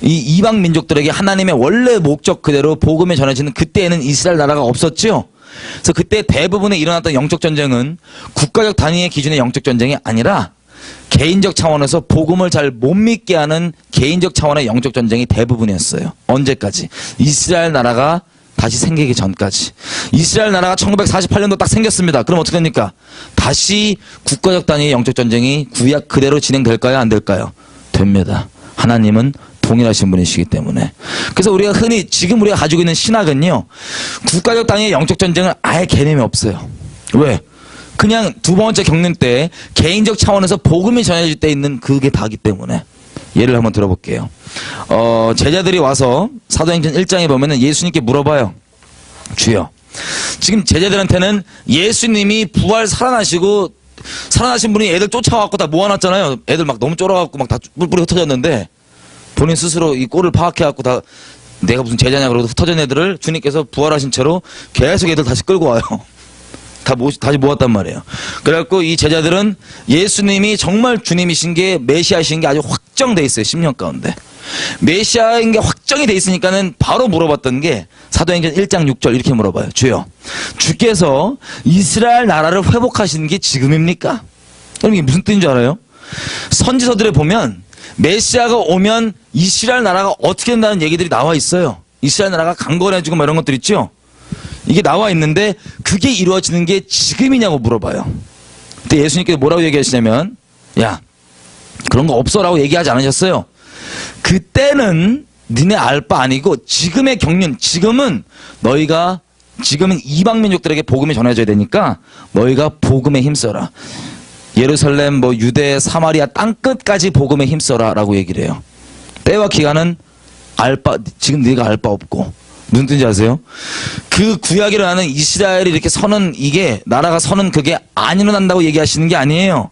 이 이방 민족들에게 하나님의 원래 목적 그대로 복음이 전해지는 그때에는 이스라엘 나라가 없었죠. 그래서 그때 대부분에 일어났던 영적 전쟁은 국가적 단위의 기준의 영적 전쟁이 아니라 개인적 차원에서 복음을 잘 못 믿게 하는 개인적 차원의 영적 전쟁이 대부분이었어요. 언제까지? 이스라엘 나라가 다시 생기기 전까지. 이스라엘 나라가 1948년도 딱 생겼습니다. 그럼 어떻게 됩니까? 다시 국가적 단위의 영적 전쟁이 구약 그대로 진행될까요? 안 될까요? 됩니다. 하나님은 동일하신 분이시기 때문에. 그래서 우리가 흔히 지금 우리가 가지고 있는 신학은요, 국가적 단위의 영적 전쟁은 아예 개념이 없어요. 왜? 그냥 두 번째 겪는 때 개인적 차원에서 복음이 전해질 때 있는 그게 다기 때문에. 예를 한번 들어볼게요. 제자들이 와서 사도행전 1장에 보면은 예수님께 물어봐요. 주여, 지금 제자들한테는 예수님이 부활 살아나시고 살아나신 분이 애들 쫓아와갖고 다 모아놨잖아요. 애들 막 너무 쫄아갖고 막 다 뿔뿔이 흩어졌는데 본인 스스로 이 꼴을 파악해갖고 다 내가 무슨 제자냐 그러고 흩어진 애들을 주님께서 부활하신 채로 계속 애들 다시 끌고 와요. 다시 모았단 말이에요. 그래갖고 이 제자들은 예수님이 정말 주님이신 게 메시아이신 게 아주 확정돼 있어요. 10년 가운데. 메시아인 게 확정이 돼 있으니까는 바로 물어봤던 게 사도행전 1장 6절 이렇게 물어봐요. 주여, 주께서 이스라엘 나라를 회복하시는 게 지금입니까? 그럼 이게 무슨 뜻인 줄 알아요? 선지서들에 보면 메시아가 오면 이스라엘 나라가 어떻게 된다는 얘기들이 나와 있어요. 이스라엘 나라가 강건해지고 뭐 이런 것들 있죠. 이게 나와 있는데 그게 이루어지는 게 지금이냐고 물어봐요. 그때 예수님께서 뭐라고 얘기하시냐면, 야, 그런 거 없어라고 얘기하지 않으셨어요. 그때는 니네 알 바 아니고 지금의 경륜, 지금은 이방 민족들에게 복음이 전해져야 되니까 너희가 복음에 힘써라. 예루살렘, 뭐 유대, 사마리아 땅끝까지 복음에 힘써라 라고 얘기를 해요. 때와 기간은 지금 네가 알 바 없고. 무슨 뜻인지 아세요? 그 구약에 일어나는 이스라엘이 이렇게 서는, 이게 나라가 서는 그게 안 일어난다고 얘기하시는 게 아니에요.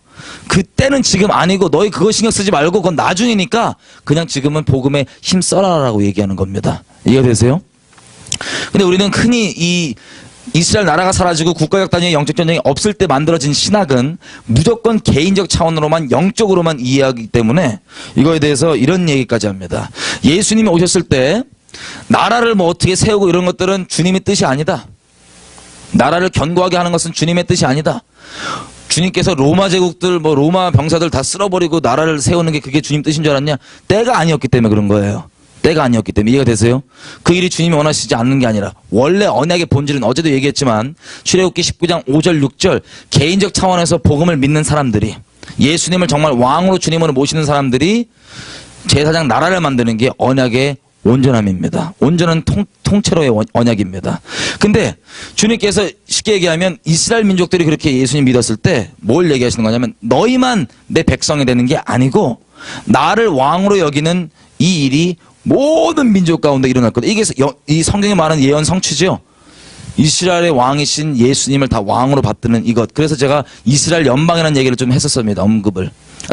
그때는 지금 아니고 너희 그거 신경 쓰지 말고 그건 나중이니까 그냥 지금은 복음에 힘써라라고 얘기하는 겁니다. 이해가 되세요? 근데 우리는 흔히 이 이스라엘 나라가 사라지고 국가적 단위의 영적 전쟁이 없을 때 만들어진 신학은 무조건 개인적 차원으로만, 영적으로만 이해하기 때문에 이거에 대해서 이런 얘기까지 합니다. 예수님이 오셨을 때 나라를 뭐 어떻게 세우고 이런 것들은 주님의 뜻이 아니다. 나라를 견고하게 하는 것은 주님의 뜻이 아니다. 주님께서 로마 제국들, 뭐 로마 병사들 다 쓸어버리고 나라를 세우는 게 그게 주님 뜻인 줄 알았냐? 때가 아니었기 때문에 그런 거예요. 때가 아니었기 때문에. 이해가 되세요? 그 일이 주님이 원하시지 않는 게 아니라 원래 언약의 본질은 어제도 얘기했지만 출애굽기 19장 5절 6절 개인적 차원에서 복음을 믿는 사람들이, 예수님을 정말 왕으로 주님으로 모시는 사람들이 제사장 나라를 만드는 게 언약의 온전함입니다. 온전한 통째로의 언약입니다. 근데 주님께서 쉽게 얘기하면 이스라엘 민족들이 그렇게 예수님 믿었을 때 뭘 얘기하시는 거냐면, 너희만 내 백성이 되는 게 아니고 나를 왕으로 여기는 이 일이 모든 민족 가운데 일어날 거다. 이게 이 성경에 말하는 예언 성취죠. 이스라엘의 왕이신 예수님을 다 왕으로 받드는 이것. 그래서 제가 이스라엘 연방이라는 얘기를 좀 했었습니다. 언급을.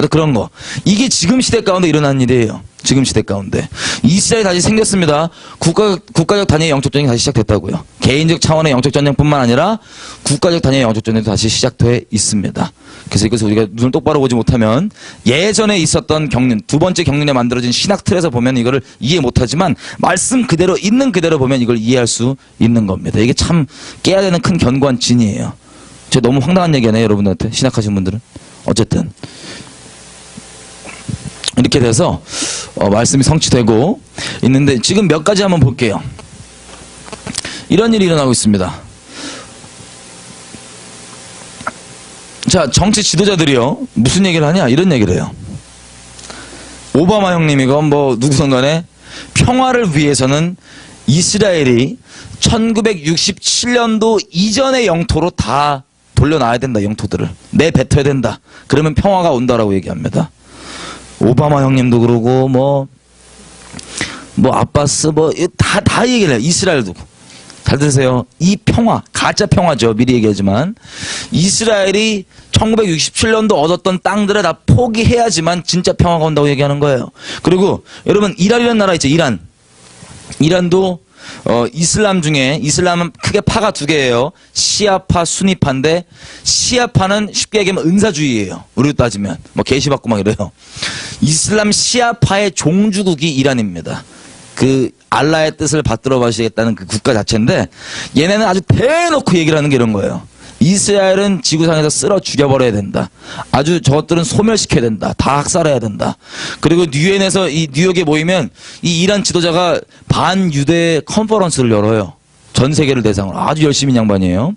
그런 거. 이게 지금 시대 가운데 일어난 일이에요. 지금 시대 가운데. 이스라엘이 다시 생겼습니다. 국가적 단위의 영적 전쟁이 다시 시작됐다고요. 개인적 차원의 영적 전쟁뿐만 아니라 국가적 단위의 영적 전쟁도 다시 시작돼 있습니다. 그래서 이것을 우리가 눈을 똑바로 보지 못하면 예전에 있었던 경륜, 두 번째 경륜에 만들어진 신학 틀에서 보면 이거를 이해 못하지만 말씀 그대로, 있는 그대로 보면 이걸 이해할 수 있는 겁니다. 이게 참 깨야 되는 큰 견고한 진이에요. 제가 너무 황당한 얘기 하네요, 여러분들한테. 신학하신 분들은. 어쨌든. 이렇게 돼서 말씀이 성취되고 있는데 지금 몇 가지 한번 볼게요. 이런 일이 일어나고 있습니다. 자, 정치 지도자들이요, 무슨 얘기를 하냐, 이런 얘기를 해요. 오바마 형님이건 뭐 누구든 간에 평화를 위해서는 이스라엘이 1967년도 이전의 영토로 다 돌려놔야 된다. 영토들을 내뱉어야 된다. 그러면 평화가 온다라고 얘기합니다. 오바마 형님도 그러고 뭐 아바스 뭐 다 얘기를 해요. 이스라엘도. 잘 들으세요. 이 평화, 가짜 평화죠. 미리 얘기하지만 이스라엘이 1967년도 얻었던 땅들을 다 포기해야지만 진짜 평화가 온다고 얘기하는 거예요. 그리고 여러분, 이란이라는 나라 있죠. 이란도 이슬람 중에, 이슬람은 크게 파가 두 개예요. 시아파, 수니파인데 시아파는 쉽게 얘기하면 은사주의예요. 우리로 따지면 뭐 계시받고 막 이래요. 이슬람 시아파의 종주국이 이란입니다. 그 알라의 뜻을 받들어 마시겠다는 그 국가 자체인데 얘네는 아주 대놓고 얘기를 하는 게 이런 거예요. 이스라엘은 지구상에서 쓸어 죽여버려야 된다. 아주 저것들은 소멸시켜야 된다. 다 학살해야 된다. 그리고 뉴욕에 모이면 이 이란 지도자가 반유대 컨퍼런스를 열어요. 전 세계를 대상으로 아주 열심히 양반이에요.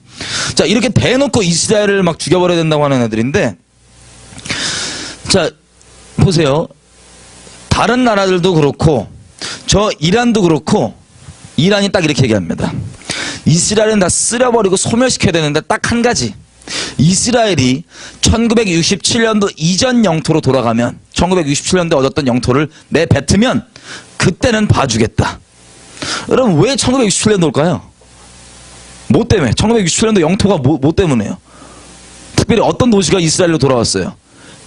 자, 이렇게 대놓고 이스라엘을 막 죽여버려야 된다고 하는 애들인데, 자, 보세요. 다른 나라들도 그렇고, 저 이란도 그렇고, 이란이 딱 이렇게 얘기합니다. 이스라엘은 다 쓸어버리고 소멸시켜야 되는데 딱 한 가지. 이스라엘이 1967년도 이전 영토로 돌아가면 1967년도에 얻었던 영토를 내뱉으면 그때는 봐주겠다. 여러분 왜 1967년도일까요? 뭐 때문에? 1967년도 영토가 뭐 때문에요? 특별히 어떤 도시가 이스라엘로 돌아왔어요?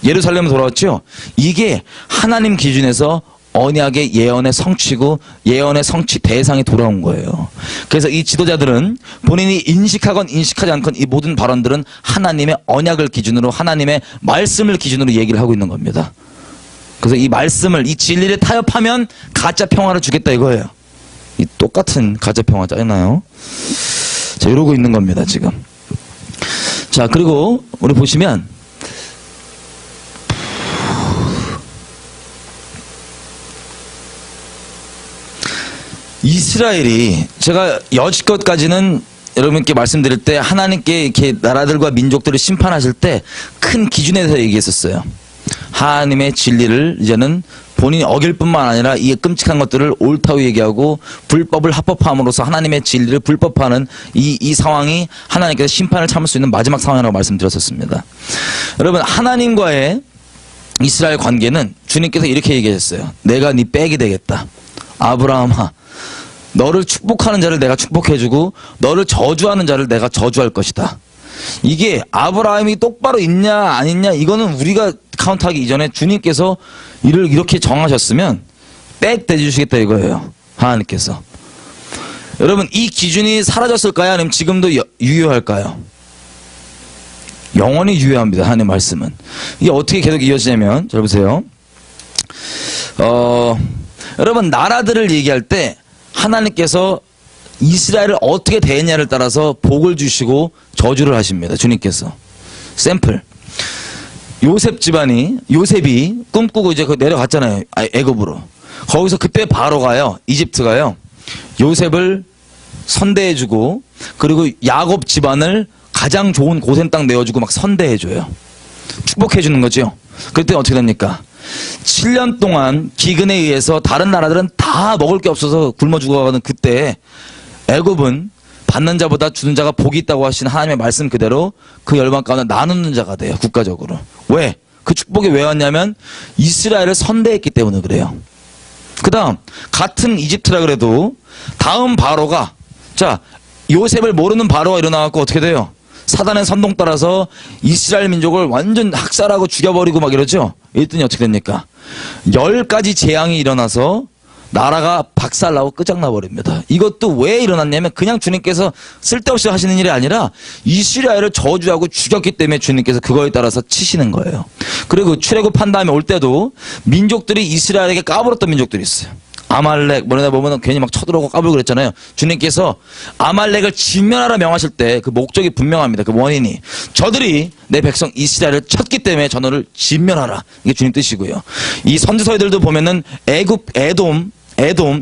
예루살렘으로 돌아왔죠? 이게 하나님 기준에서 언약의 예언의 성취고 예언의 성취 대상이 돌아온 거예요. 그래서 이 지도자들은 본인이 인식하건 인식하지 않건 이 모든 발언들은 하나님의 언약을 기준으로 하나님의 말씀을 기준으로 얘기를 하고 있는 겁니다. 그래서 이 말씀을 이 진리를 타협하면 가짜 평화를 주겠다 이거예요. 이 똑같은 가짜 평화 짜증나요? 자, 이러고 있는 겁니다 지금. 자, 그리고 우리 보시면 이스라엘이 제가 여지껏까지는 여러분께 말씀드릴 때 하나님께 이렇게 나라들과 민족들을 심판하실 때 큰 기준에서 얘기했었어요. 하나님의 진리를 이제는 본인이 어길 뿐만 아니라 이 끔찍한 것들을 옳다고 얘기하고 불법을 합법함으로써 하나님의 진리를 불법화하는 이 상황이 하나님께서 심판을 참을 수 있는 마지막 상황이라고 말씀드렸었습니다. 여러분 하나님과의 이스라엘 관계는 주님께서 이렇게 얘기하셨어요. 내가 네 백이 되겠다. 아브라함아, 너를 축복하는 자를 내가 축복해주고 너를 저주하는 자를 내가 저주할 것이다. 이게 아브라함이 똑바로 있냐 안 있냐 이거는 우리가 카운트하기 이전에 주님께서 이를 이렇게 정하셨으면 백 대주시겠다 이거예요. 하나님께서. 여러분 이 기준이 사라졌을까요? 아니면 지금도 유효할까요? 영원히 유효합니다. 하나님 말씀은. 이게 어떻게 계속 이어지냐면 잘 보세요. 여러분 나라들을 얘기할 때 하나님께서 이스라엘을 어떻게 대했냐를 따라서 복을 주시고 저주를 하십니다. 주님께서. 샘플. 요셉이 꿈꾸고 이제 내려갔잖아요. 애굽으로. 거기서 그때 바로가요. 이집트가요. 요셉을 선대해주고 그리고 야곱 집안을 가장 좋은 고센 땅 내어주고 막 선대해줘요. 축복해주는 거죠. 그때 어떻게 됩니까? 7년 동안 기근에 의해서 다른 나라들은 다 먹을 게 없어서 굶어 죽어가는 그때 애굽은 받는 자보다 주는 자가 복이 있다고 하신 하나님의 말씀 그대로 그 열방 가운데 나누는 자가 돼요. 국가적으로. 왜? 그 축복이 왜 왔냐면 이스라엘을 선대했기 때문에 그래요. 그 다음 같은 이집트라 그래도 다음 바로가 자 요셉을 모르는 바로가 일어나갖고 어떻게 돼요? 사단의 선동 따라서 이스라엘 민족을 완전 학살하고 죽여버리고 막 이러죠. 이랬더니 어떻게 됩니까? 10가지 재앙이 일어나서 나라가 박살나고 끝장나버립니다. 이것도 왜 일어났냐면 그냥 주님께서 쓸데없이 하시는 일이 아니라 이스라엘을 저주하고 죽였기 때문에 주님께서 그거에 따라서 치시는 거예요. 그리고 출애굽한 다음에 올 때도 민족들이 이스라엘에게 까불었던 민족들이 있어요. 아말렉 뭐냐 보면 괜히 막 쳐들어오고 까불고 그랬잖아요. 주님께서 아말렉을 진멸하라 명하실 때 그 목적이 분명합니다. 그 원인이 저들이 내 백성 이스라엘을 쳤기 때문에 저너를 진멸하라. 이게 주님 뜻이고요. 이 선지서들도 보면은 애굽, 에돔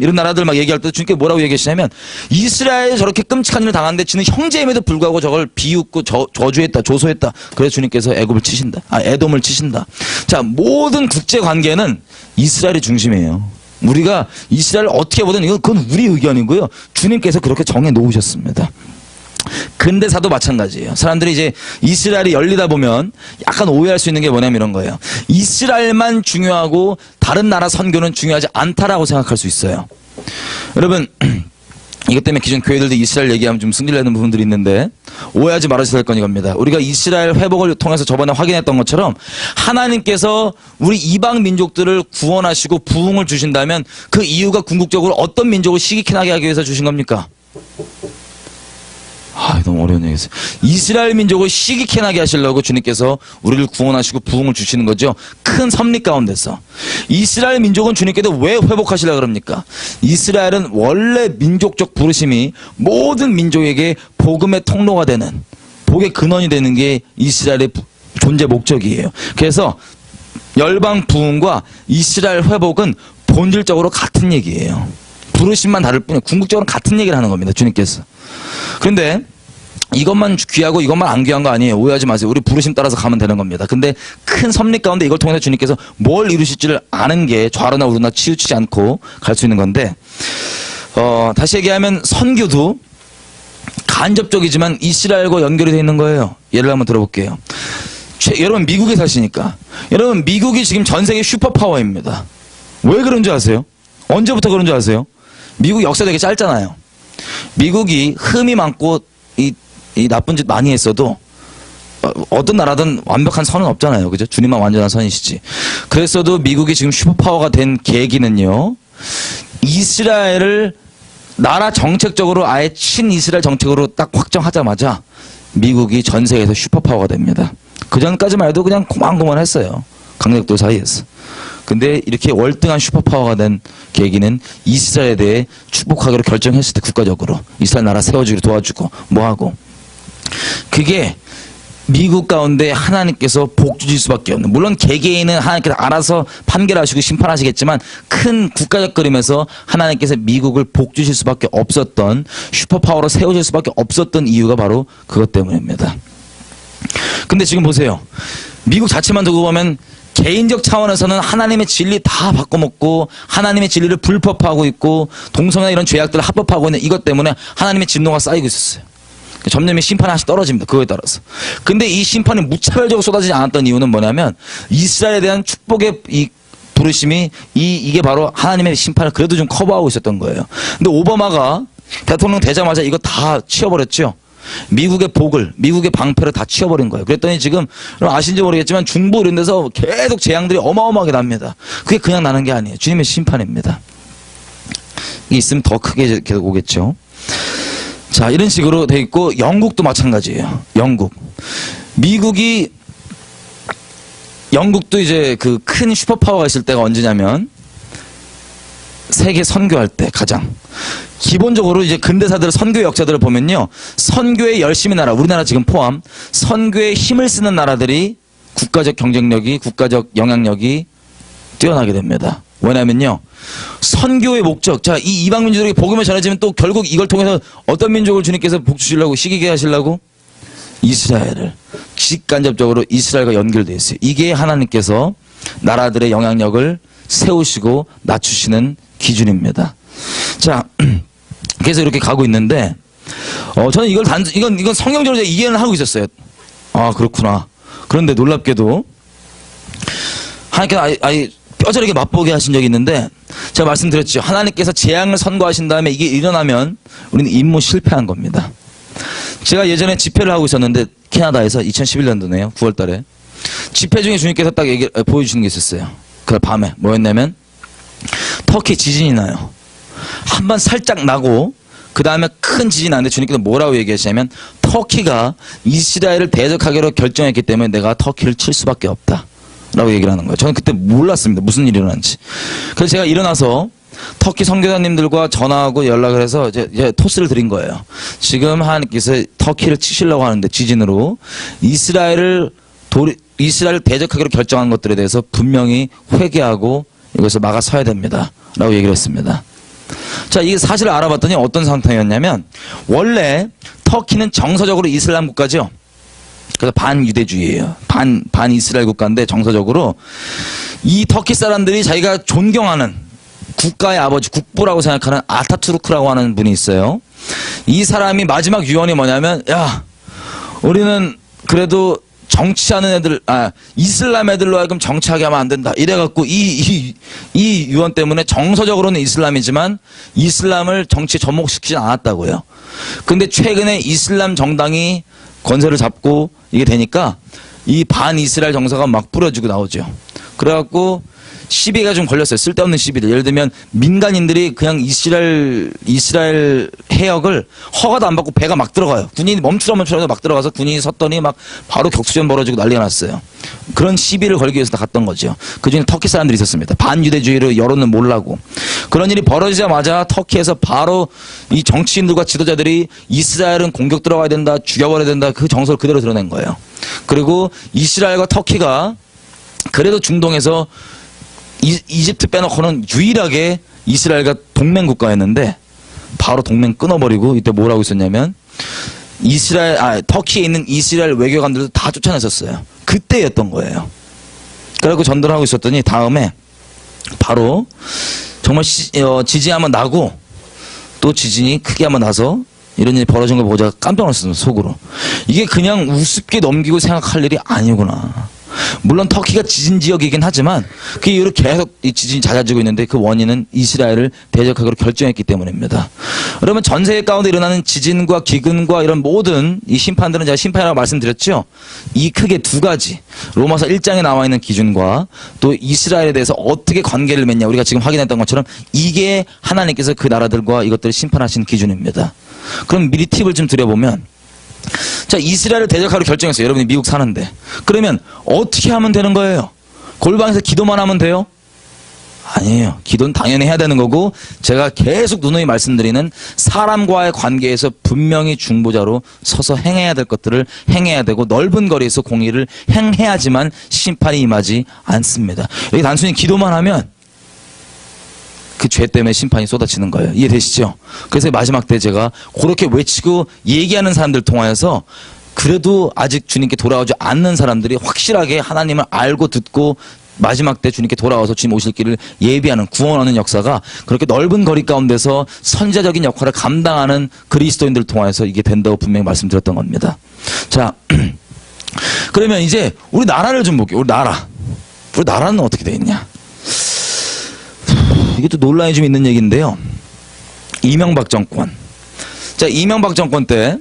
이런 나라들 막 얘기할 때 주님께 뭐라고 얘기하시냐면 이스라엘이 저렇게 끔찍한 일을 당하는데 지는 형제임에도 불구하고 저걸 비웃고 저주했다 조소했다. 그래서 주님께서 애굽을 치신다. 에돔을 치신다. 자 모든 국제 관계는 이스라엘이 중심이에요. 우리가 이스라엘을 어떻게 보든 그건 우리 의견이고요. 주님께서 그렇게 정해 놓으셨습니다. 근대사도 마찬가지예요. 사람들이 이제 이스라엘이 열리다 보면 약간 오해할 수 있는 게 뭐냐면 이런 거예요. 이스라엘만 중요하고 다른 나라 선교는 중요하지 않다라고 생각할 수 있어요. 여러분 이것 때문에 기존 교회들도 이스라엘 얘기하면 좀 승질내는 부분들이 있는데 오해하지 말아주셔야 할 건 이겁니다. 우리가 이스라엘 회복을 통해서 저번에 확인했던 것처럼 하나님께서 우리 이방 민족들을 구원하시고 부흥을 주신다면 그 이유가 궁극적으로 어떤 민족을 시기케 나게 하기 위해서 주신 겁니까? 너무 어려운 얘기였어요. 이스라엘 민족을 시기케 나게 하시려고 주님께서 우리를 구원하시고 부흥을 주시는 거죠. 큰 섭리 가운데서. 이스라엘 민족은 주님께서 왜 회복하시려고 그럽니까? 이스라엘은 원래 민족적 부르심이 모든 민족에게 복음의 통로가 되는 복의 근원이 되는 게 이스라엘의 존재 목적이에요. 그래서 열방 부흥과 이스라엘 회복은 본질적으로 같은 얘기예요. 부르심만 다를 뿐이에요. 궁극적으로는 같은 얘기를 하는 겁니다. 주님께서. 그런데 이것만 귀하고 이것만 안 귀한 거 아니에요. 오해하지 마세요. 우리 부르심 따라서 가면 되는 겁니다. 근데 큰 섭리 가운데 이걸 통해서 주님께서 뭘 이루실지를 아는 게 좌로나 우로나 치우치지 않고 갈 수 있는 건데, 다시 얘기하면 선교도 간접적이지만 이스라엘과 연결이 되어 있는 거예요. 예를 한번 들어볼게요. 여러분 미국에 사시니까, 여러분 미국이 지금 전 세계 슈퍼파워입니다. 왜 그런 줄 아세요? 언제부터 그런 줄 아세요? 미국 역사 되게 짧잖아요. 미국이 흠이 많고 이 나쁜 짓 많이 했어도 어떤 나라든 완벽한 선은 없잖아요. 그죠? 주님만 완전한 선이시지. 그랬어도 미국이 지금 슈퍼파워가 된 계기는요, 이스라엘을 나라 정책적으로 아예 친이스라엘 정책으로 딱 확정하자마자 미국이 전 세계에서 슈퍼파워가 됩니다. 그 전까지만 해도 그냥 고만고만했어요. 강력들 사이에서. 근데 이렇게 월등한 슈퍼파워가 된 계기는 이스라엘에 대해 축복하기로 결정했을 때, 국가적으로 이스라엘 나라 세워주기로 도와주고 뭐하고, 그게 미국 가운데 하나님께서 복 주실 수밖에 없는, 물론 개개인은 하나님께서 알아서 판결하시고 심판하시겠지만 큰 국가적 그림에서 하나님께서 미국을 복 주실 수밖에 없었던, 슈퍼파워로 세우실 수밖에 없었던 이유가 바로 그것 때문입니다. 근데 지금 보세요. 미국 자체만 두고 보면 개인적 차원에서는 하나님의 진리 다 바꿔먹고 하나님의 진리를 불법화하고 있고 동성애나 이런 죄악들을 합법화하고 있는 이것 때문에 하나님의 진노가 쌓이고 있었어요. 점점 심판이 하나씩 떨어집니다. 그거에 따라서. 근데 이 심판이 무차별적으로 쏟아지지 않았던 이유는 뭐냐면 이스라엘에 대한 축복의 이 부르심이 이게 바로 하나님의 심판을 그래도 좀 커버하고 있었던 거예요. 근데 오바마가 대통령 되자마자 이거 다 치워버렸죠. 미국의 복을, 미국의 방패를 다 치워버린 거예요. 그랬더니 지금 아신지 모르겠지만 중부 이런 데서 계속 재앙들이 어마어마하게 납니다. 그게 그냥 나는 게 아니에요. 주님의 심판입니다. 이게 있으면 더 크게 계속 오겠죠. 자, 이런 식으로 돼 있고, 영국도 마찬가지예요. 영국도 이제 그 큰 슈퍼파워가 있을 때가 언제냐면 세계 선교할 때 가장. 기본적으로 이제 근대사들 선교 역사들을 보면요, 선교에 열심히 나라, 우리나라 지금 포함, 선교에 힘을 쓰는 나라들이 국가적 경쟁력이, 국가적 영향력이 뛰어나게 됩니다. 왜냐면요, 선교의 목적, 자, 이 이방 민족에게 복음을 전해지면 또 결국 이걸 통해서 어떤 민족을 주님께서 복 주시려고, 시기게 하시려고? 이스라엘을 직간접적으로 이스라엘과 연결되어 있어요. 이게 하나님께서 나라들의 영향력을 세우시고 낮추시는 기준입니다. 자, 그래서 이렇게 가고 있는데, 저는 이건 성경적으로 이해는 하고 있었어요. 아, 그렇구나. 그런데 놀랍게도 하나님께서 아예 뼈저리게 맛보게 하신 적이 있는데, 제가 말씀드렸죠. 하나님께서 재앙을 선고하신 다음에 이게 일어나면 우리는 임무 실패한 겁니다. 제가 예전에 집회를 하고 있었는데, 캐나다에서 2011년도네요. 9월 달에. 집회 중에 주님께서 딱 보여주시는 게 있었어요. 그날 밤에. 뭐였냐면, 터키 지진이 나요. 한번 살짝 나고, 그 다음에 큰 지진이 나는데 주님께서 뭐라고 얘기하시냐면, 터키가 이스라엘을 대적하기로 결정했기 때문에 내가 터키를 칠 수밖에 없다 라고 얘기를 하는 거예요. 저는 그때 몰랐습니다. 무슨 일이 일어났는지. 그래서 제가 일어나서 터키 선교사님들과 전화하고 연락을 해서 이제 토스를 드린 거예요. 지금 하나님께서 터키를 치시려고 하는데, 지진으로 이스라엘을 대적하기로 결정한 것들에 대해서 분명히 회개하고 이것을 막아서야 됩니다 라고 얘기를 했습니다. 자, 이 사실을 알아봤더니 어떤 상황이었냐면, 원래 터키는 정서적으로 이슬람 국가죠. 그래서 반유대주의예요. 반 이스라엘 국가인데, 정서적으로 이 터키 사람들이 자기가 존경하는 국가의 아버지, 국부라고 생각하는 아타투르크라고 하는 분이 있어요. 이 사람이 마지막 유언이 뭐냐면, 야, 우리는 그래도 정치하는 애들, 이슬람 애들로 하여금 정치하게 하면 안 된다. 이래갖고 이 유언 때문에 정서적으로는 이슬람이지만 이슬람을 정치에 접목시키지 않았다고요. 근데 최근에 이슬람 정당이 권세를 잡고 이게 되니까 이 반 이스라엘 정서가 막 뿌려지고 나오죠. 그래갖고 시비가 좀 걸렸어요. 쓸데없는 시비들. 예를 들면 민간인들이 그냥 이스라엘 해역을 허가도 안 받고 배가 막 들어가요. 군인이 멈추라면서 막 들어가서 군인이 섰더니 막 바로 격수전 벌어지고 난리가 났어요. 그런 시비를 걸기 위해서 다 갔던 거죠. 그중에 터키 사람들이 있었습니다. 반유대주의로 여론은 몰라고. 그런 일이 벌어지자마자 터키에서 바로 이 정치인들과 지도자들이 이스라엘은 공격 들어가야 된다, 죽여버려야 된다, 그 정서를 그대로 드러낸 거예요. 그리고 이스라엘과 터키가 그래도 중동에서 이집트 빼놓고는 유일하게 이스라엘과 동맹 국가였는데 바로 동맹 끊어버리고 이때 뭐라고 있었냐면 터키에 있는 이스라엘 외교관들도 다 쫓아냈었어요. 그때였던 거예요. 그래갖고 전달하고 있었더니 다음에 바로 정말 지진이 한번 나고 또 지진이 크게 한번 나서 이런 일이 벌어진 걸 보고 제가 깜짝 놀랐어요. 속으로. 이게 그냥 우습게 넘기고 생각할 일이 아니구나. 물론 터키가 지진 지역이긴 하지만 그 이후로 계속 이 지진이 잦아지고 있는데 그 원인은 이스라엘을 대적하기로 결정했기 때문입니다. 그러면 전 세계 가운데 일어나는 지진과 기근과 이런 모든 이 심판들은 제가 심판이라고 말씀드렸죠. 이 크게 두 가지 로마서 1장에 나와 있는 기준과 또 이스라엘에 대해서 어떻게 관계를 맺냐 우리가 지금 확인했던 것처럼 이게 하나님께서 그 나라들과 이것들을 심판하신 기준입니다. 그럼 미리 팁을 좀 드려보면 자, 이스라엘을 대적하기로 결정했어요. 여러분이 미국 사는데. 그러면 어떻게 하면 되는 거예요? 골방에서 기도만 하면 돼요? 아니에요. 기도는 당연히 해야 되는 거고 제가 계속 누누이 말씀드리는 사람과의 관계에서 분명히 중보자로 서서 행해야 될 것들을 행해야 되고 넓은 거리에서 공의를 행해야지만 심판이 임하지 않습니다. 여기 단순히 기도만 하면 그 죄 때문에 심판이 쏟아지는 거예요. 이해되시죠? 그래서 마지막 때 제가 그렇게 외치고 얘기하는 사람들 통하여서 그래도 아직 주님께 돌아오지 않는 사람들이 확실하게 하나님을 알고 듣고 마지막 때 주님께 돌아와서 주님 오실 길을 예비하는 구원하는 역사가 그렇게 넓은 거리 가운데서 선지자적인 역할을 감당하는 그리스도인들을 통하여서 이게 된다고 분명히 말씀드렸던 겁니다. 자, 그러면 이제 우리 나라를 좀 볼게요. 우리 나라는 어떻게 되어 있냐? 이게 또 논란이 좀 있는 얘기인데요. 이명박 정권. 자, 이명박 정권 때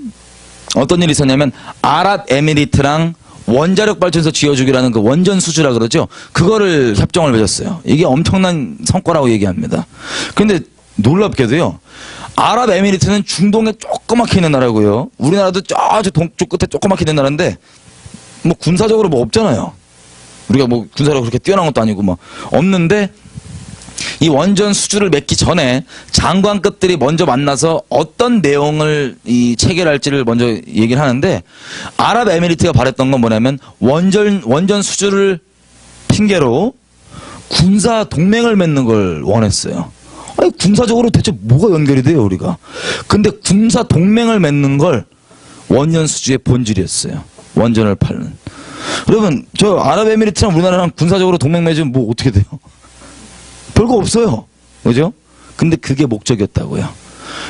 어떤 일이 있었냐면 아랍에미리트랑 원자력 발전소 지어주기라는 그 원전 수주라 그러죠. 그거를 협정을 맺었어요. 이게 엄청난 성과라고 얘기합니다. 근데 놀랍게도요. 아랍에미리트는 중동에 조그맣게 있는 나라고요. 우리나라도 저쪽 동쪽 끝에 조그맣게 있는 나라인데 뭐 군사적으로 뭐 없잖아요. 우리가 뭐 군사로 그렇게 뛰어난 것도 아니고 뭐 없는데 이 원전 수주를 맺기 전에 장관급들이 먼저 만나서 어떤 내용을 체결할지를 먼저 얘기를 하는데 아랍에미리트가 바랬던 건 뭐냐면 원전 수주를 핑계로 군사 동맹을 맺는 걸 원했어요. 아니 군사적으로 대체 뭐가 연결이 돼요 우리가. 근데 군사 동맹을 맺는 걸 원전 수주의 본질이었어요. 원전을 파는. 여러분 저 아랍에미리트랑 우리나라랑 군사적으로 동맹 맺으면 뭐 어떻게 돼요? 별거 없어요. 그죠? 근데 그게 목적이었다고요.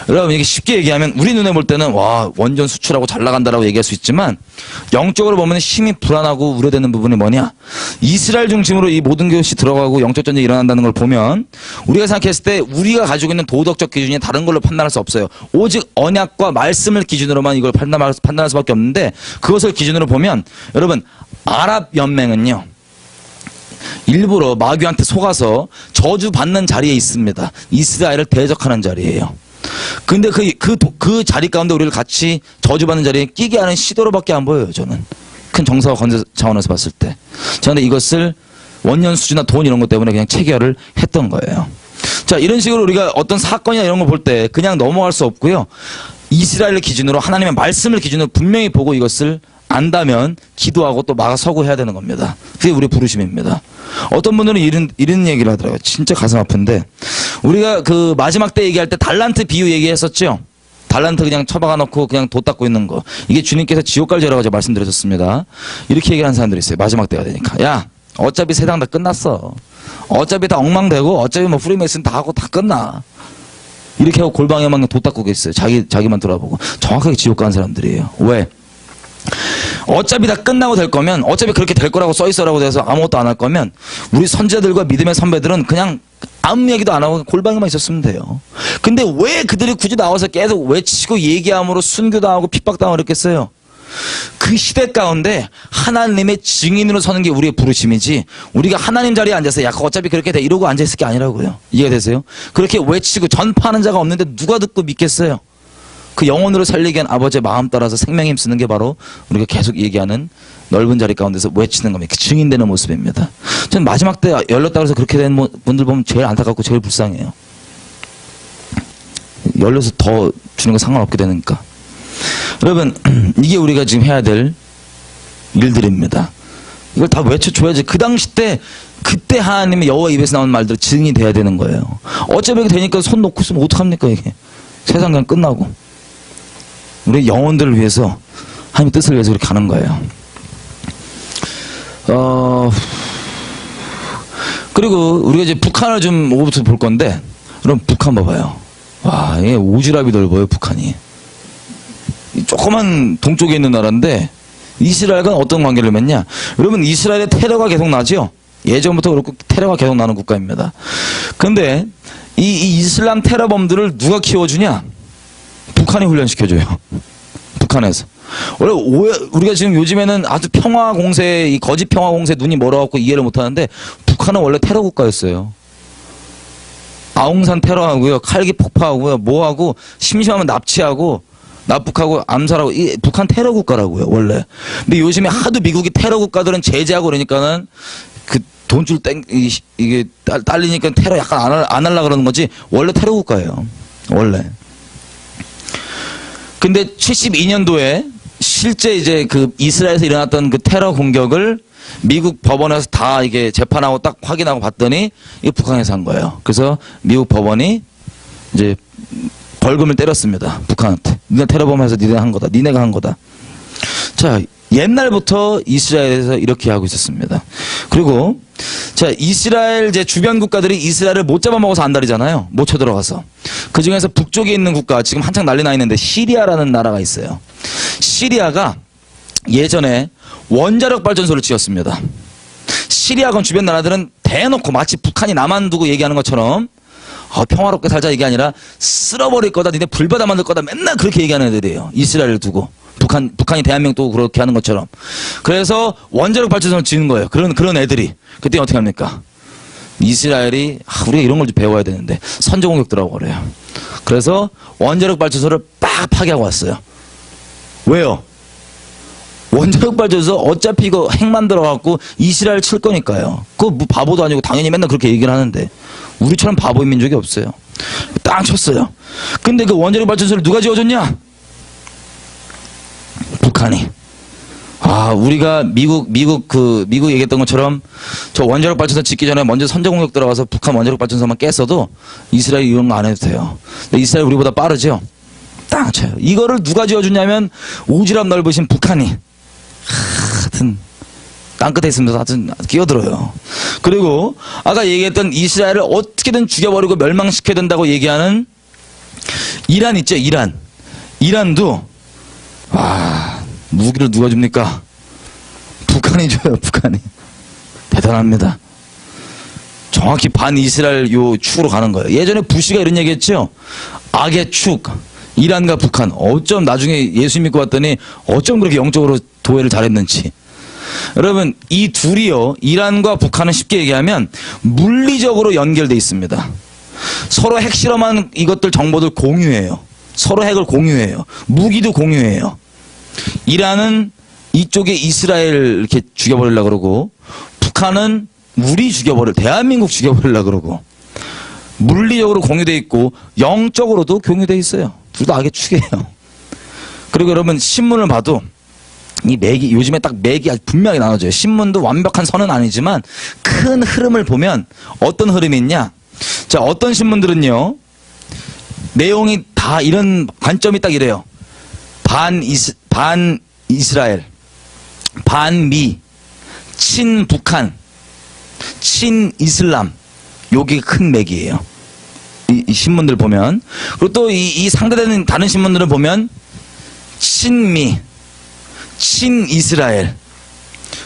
여러분 이게 쉽게 얘기하면 우리 눈에 볼 때는 와 원전 수출하고 잘 나간다라고 얘기할 수 있지만 영적으로 보면 심히 불안하고 우려되는 부분이 뭐냐? 이스라엘 중심으로 이 모든 것이 들어가고 영적 전쟁이 일어난다는 걸 보면 우리가 생각했을 때 우리가 가지고 있는 도덕적 기준이 다른 걸로 판단할 수 없어요. 오직 언약과 말씀을 기준으로만 이걸 판단할 수밖에 없는데 그것을 기준으로 보면 여러분 아랍연맹은요. 일부러 마귀한테 속아서 저주받는 자리에 있습니다. 이스라엘을 대적하는 자리예요. 근데 그 자리 가운데 우리를 같이 저주받는 자리에 끼게 하는 시도로밖에 안 보여요. 저는 큰 정사와 건재 차원에서 봤을 때 저는 이것을 원년 수주나 돈 이런 것 때문에 그냥 체결을 했던 거예요. 자, 이런 식으로 우리가 어떤 사건이나 이런 거 볼 때 그냥 넘어갈 수 없고요. 이스라엘을 기준으로 하나님의 말씀을 기준으로 분명히 보고 이것을 안다면 기도하고 또 막아서고 해야 되는 겁니다. 그게 우리의 부르심입니다. 어떤 분들은 이런 얘기를 하더라고요. 진짜 가슴 아픈데 우리가 그 마지막 때 얘기할 때 달란트 비유 얘기했었죠. 달란트 그냥 처박아 놓고 그냥 돛 닦고 있는 거. 이게 주님께서 지옥 갈 죄라고 제가 말씀드렸었습니다. 이렇게 얘기하는 사람들이 있어요. 마지막 때가 되니까. 야 어차피 세상 다 끝났어. 어차피 다 엉망되고 어차피 뭐 프리메이슨 다 하고 다 끝나. 이렇게 하고 골방에만 돛 닦고 있어요. 자기만 돌아보고. 정확하게 지옥 가는 사람들이에요. 왜? 어차피 다 끝나고 될 거면 어차피 그렇게 될 거라고 써있어라고 돼서 아무것도 안 할 거면 우리 선지자들과 믿음의 선배들은 그냥 아무 얘기도 안 하고 골방에만 있었으면 돼요. 근데 왜 그들이 굳이 나와서 계속 외치고 얘기함으로 순교당하고 핍박당하고 그랬겠어요? 그 시대 가운데 하나님의 증인으로 서는 게 우리의 부르심이지 우리가 하나님 자리에 앉아서 야 어차피 그렇게 돼 이러고 앉아있을 게 아니라고요. 이해가 되세요? 그렇게 외치고 전파하는 자가 없는데 누가 듣고 믿겠어요? 그 영혼으로 살리기 위한 아버지의 마음 따라서 생명에 힘쓰는 게 바로 우리가 계속 얘기하는 넓은 자리 가운데서 외치는 겁니다. 그 증인되는 모습입니다. 저는 마지막 때 열렸다고 해서 그렇게 된 분들 보면 제일 안타깝고 제일 불쌍해요. 열려서 더 주는 거 상관없게 되니까. 여러분 이게 우리가 지금 해야 될 일들입니다. 이걸 다 외쳐줘야지. 그 당시 때 그때 하나님의 여호와 입에서 나온 말들 증이 돼야 되는 거예요. 어차피 이렇게 되니까 손 놓고 있으면 어떡합니까 이게. 세상 그냥 끝나고. 우리 영혼들을 위해서 하나님의 뜻을 위해서 그렇게 하는 거예요. 그리고 우리가 이제 북한을 좀 오부터 볼 건데, 그럼 북한 봐봐요. 와, 이게 오지랖이 넓어요, 북한이. 조그만 동쪽에 있는 나라인데, 이스라엘과 어떤 관계를 맺냐? 여러분, 이스라엘의 테러가 계속 나죠? 예전부터 그렇고 테러가 계속 나는 국가입니다. 근데 이 이슬람 테러범들을 누가 키워주냐? 북한이 훈련시켜줘요. 북한에서. 원래 우리가 지금 요즘에는 아주 평화 공세, 이 거짓 평화 공세 눈이 멀어갖고 이해를 못하는데, 북한은 원래 테러 국가였어요. 아웅산 테러하고요, 칼기 폭파하고요, 뭐하고, 심심하면 납치하고, 납북하고 암살하고, 이 북한 테러 국가라고요, 원래. 근데 요즘에 하도 미국이 테러 국가들은 제재하고 그러니까는 그 돈줄 이게 딸리니까 테러 약간 안 하려고 그러는 거지, 원래 테러 국가예요. 원래. 근데 72년도에 실제 이제 그 이스라엘에서 일어났던 그 테러 공격을 미국 법원에서 다 이게 재판하고 딱 확인하고 봤더니 이게 북한에서 한 거예요. 그래서 미국 법원이 이제 벌금을 때렸습니다. 북한한테. 니네 테러범해서 니네가 한 거다. 니네가 한 거다. 자, 옛날부터 이스라엘에서 이렇게 하고 있었습니다. 그리고 자, 이스라엘 제 주변 국가들이 이스라엘을 못 잡아먹어서 안달이잖아요. 못 쳐들어가서. 그 중에서 북쪽에 있는 국가, 지금 한창 난리 나 있는데 시리아라는 나라가 있어요. 시리아가 예전에 원자력 발전소를 지었습니다. 시리아건 주변 나라들은 대놓고 마치 북한이 나만 두고 얘기하는 것처럼 평화롭게 살자 이게 아니라 쓸어버릴 거다, 니네 불바다 만들 거다, 맨날 그렇게 얘기하는 애들이에요. 이스라엘을 두고. 북한이 대한민국도 그렇게 하는 것처럼. 그래서 원자력 발전소를 지는 거예요. 그런 애들이. 그때 어떻게 합니까? 이스라엘이, 우리가 이런 걸 좀 배워야 되는데, 선제공격 들어가고 그래요. 그래서 원자력 발전소를 빡 파괴하고 왔어요. 왜요? 원자력 발전소 어차피 이거 핵 만들어갖고 이스라엘 칠 거니까요. 그거 뭐 바보도 아니고 당연히 맨날 그렇게 얘기를 하는데, 우리처럼 바보인 민족이 없어요. 딱 쳤어요. 근데 그 원자력 발전소를 누가 지어줬냐? 북한이. 우리가 미국 얘기했던 것처럼 저 원자력 발전소 짓기 전에 먼저 선제공격 들어가서 북한 원자력 발전소만 깼어도 이스라엘이 이런 거 안 해도 돼요. 이스라엘 우리보다 빠르죠? 딱 쳐요. 이거를 누가 지어주냐면 오지랖 넓으신 북한이. 하여튼 땅끝에 있으면서 하여튼 끼어들어요. 그리고 아까 얘기했던 이스라엘을 어떻게든 죽여버리고 멸망시켜야 된다고 얘기하는 이란 있죠? 이란도 무기를 누가 줍니까? 북한이 줘요. 북한이. 대단합니다. 정확히 반이스라엘 요 축으로 가는 거예요. 예전에 부시가 이런 얘기 했죠? 악의 축, 이란과 북한. 어쩜 나중에 예수 믿고 왔더니 어쩜 그렇게 영적으로 도회를 잘했는지. 여러분, 이 둘이요, 이란과 북한은 쉽게 얘기하면 물리적으로 연결돼 있습니다. 서로 핵실험한 이것들 정보들 공유해요. 서로 핵을 공유해요. 무기도 공유해요. 이란은 이쪽에 이스라엘 이렇게 죽여버리려고 그러고, 북한은 우리 대한민국 죽여버리려고 그러고, 물리적으로 공유돼 있고 영적으로도 공유돼 있어요. 둘 다 악의 축이에요. 그리고 여러분, 신문을 봐도 이 맥이, 요즘에 딱 맥이 아주 분명히 나눠져요. 신문도 완벽한 선은 아니지만 큰 흐름을 보면 어떤 흐름이 있냐? 자, 어떤 신문들은요, 내용이 다 이런 관점이 딱 이래요. 반이스라엘, 반미, 친북한, 친이슬람, 요게 큰 맥이에요. 이 신문들 보면. 그리고 또 이 상대되는 다른 신문들을 보면 친미, 친이스라엘,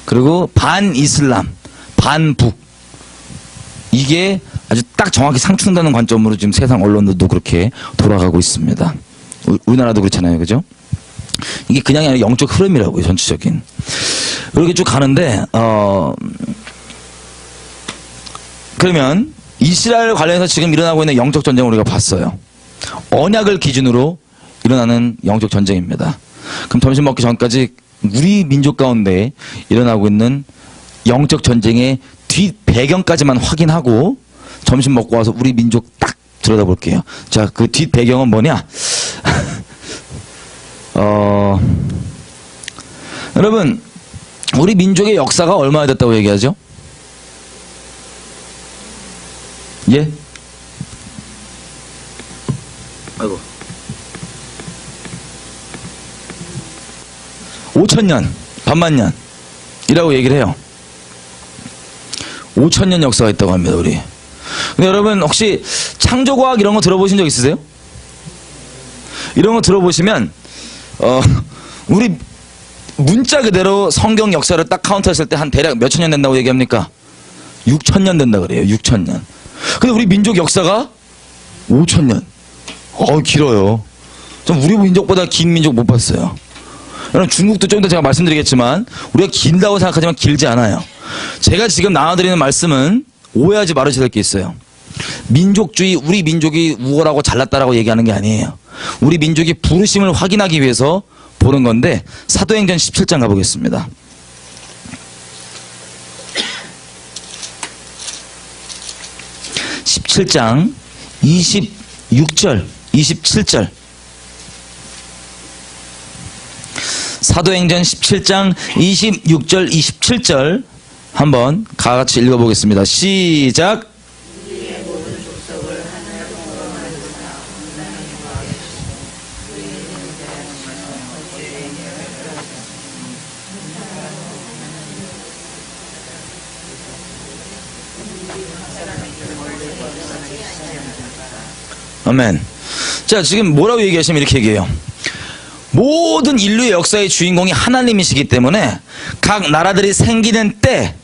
그리고 반이슬람, 반북. 이게 아주 딱 정확히 상충되는 관점으로 지금 세상 언론들도 그렇게 돌아가고 있습니다. 우리나라도 그렇잖아요. 그죠? 이게 그냥이 아니라 영적 흐름이라고요. 전체적인. 이렇게 쭉 가는데 그러면 이스라엘 관련해서 지금 일어나고 있는 영적 전쟁을 우리가 봤어요. 언약을 기준으로 일어나는 영적 전쟁입니다. 그럼 점심 먹기 전까지 우리 민족 가운데 일어나고 있는 영적 전쟁의 뒷 배경까지만 확인하고 점심 먹고 와서 우리 민족 딱 들여다볼게요. 자, 그 뒷 배경은 뭐냐? 여러분, 우리 민족의 역사가 얼마나 됐다고 얘기하죠? 예? 아이고. 5,000년, 반만년이라고 얘기를 해요. 5,000년 역사가 있다고 합니다, 우리. 근데 여러분, 혹시 창조과학 이런 거 들어보신 적 있으세요? 이런 거 들어보시면, 우리 문자 그대로 성경 역사를 딱 카운트했을 때 한 대략 몇 천 년 된다고 얘기합니까? 6,000년 된다 그래요, 6,000년. 근데 우리 민족 역사가 5,000년. 길어요. 좀 우리 민족보다 긴 민족 못 봤어요. 여러분, 중국도 좀 더 제가 말씀드리겠지만, 우리가 길다고 생각하지만 길지 않아요. 제가 지금 나눠드리는 말씀은 오해하지 말으셔야 될 게 있어요. 민족주의, 우리 민족이 우월하고 잘났다라고 얘기하는 게 아니에요. 우리 민족이 부르심을 확인하기 위해서 보는 건데, 사도행전 17장 가보겠습니다. (17장) 26절 27절. 사도행전 17장 26절 27절 한번 같이 읽어보겠습니다. 시작. 아멘. 자, 지금 뭐라고 얘기하시면 이렇게 얘기해요. 모든 인류의 역사의 주인공이 하나님이시기 때문에 각 나라들이 생기는 때,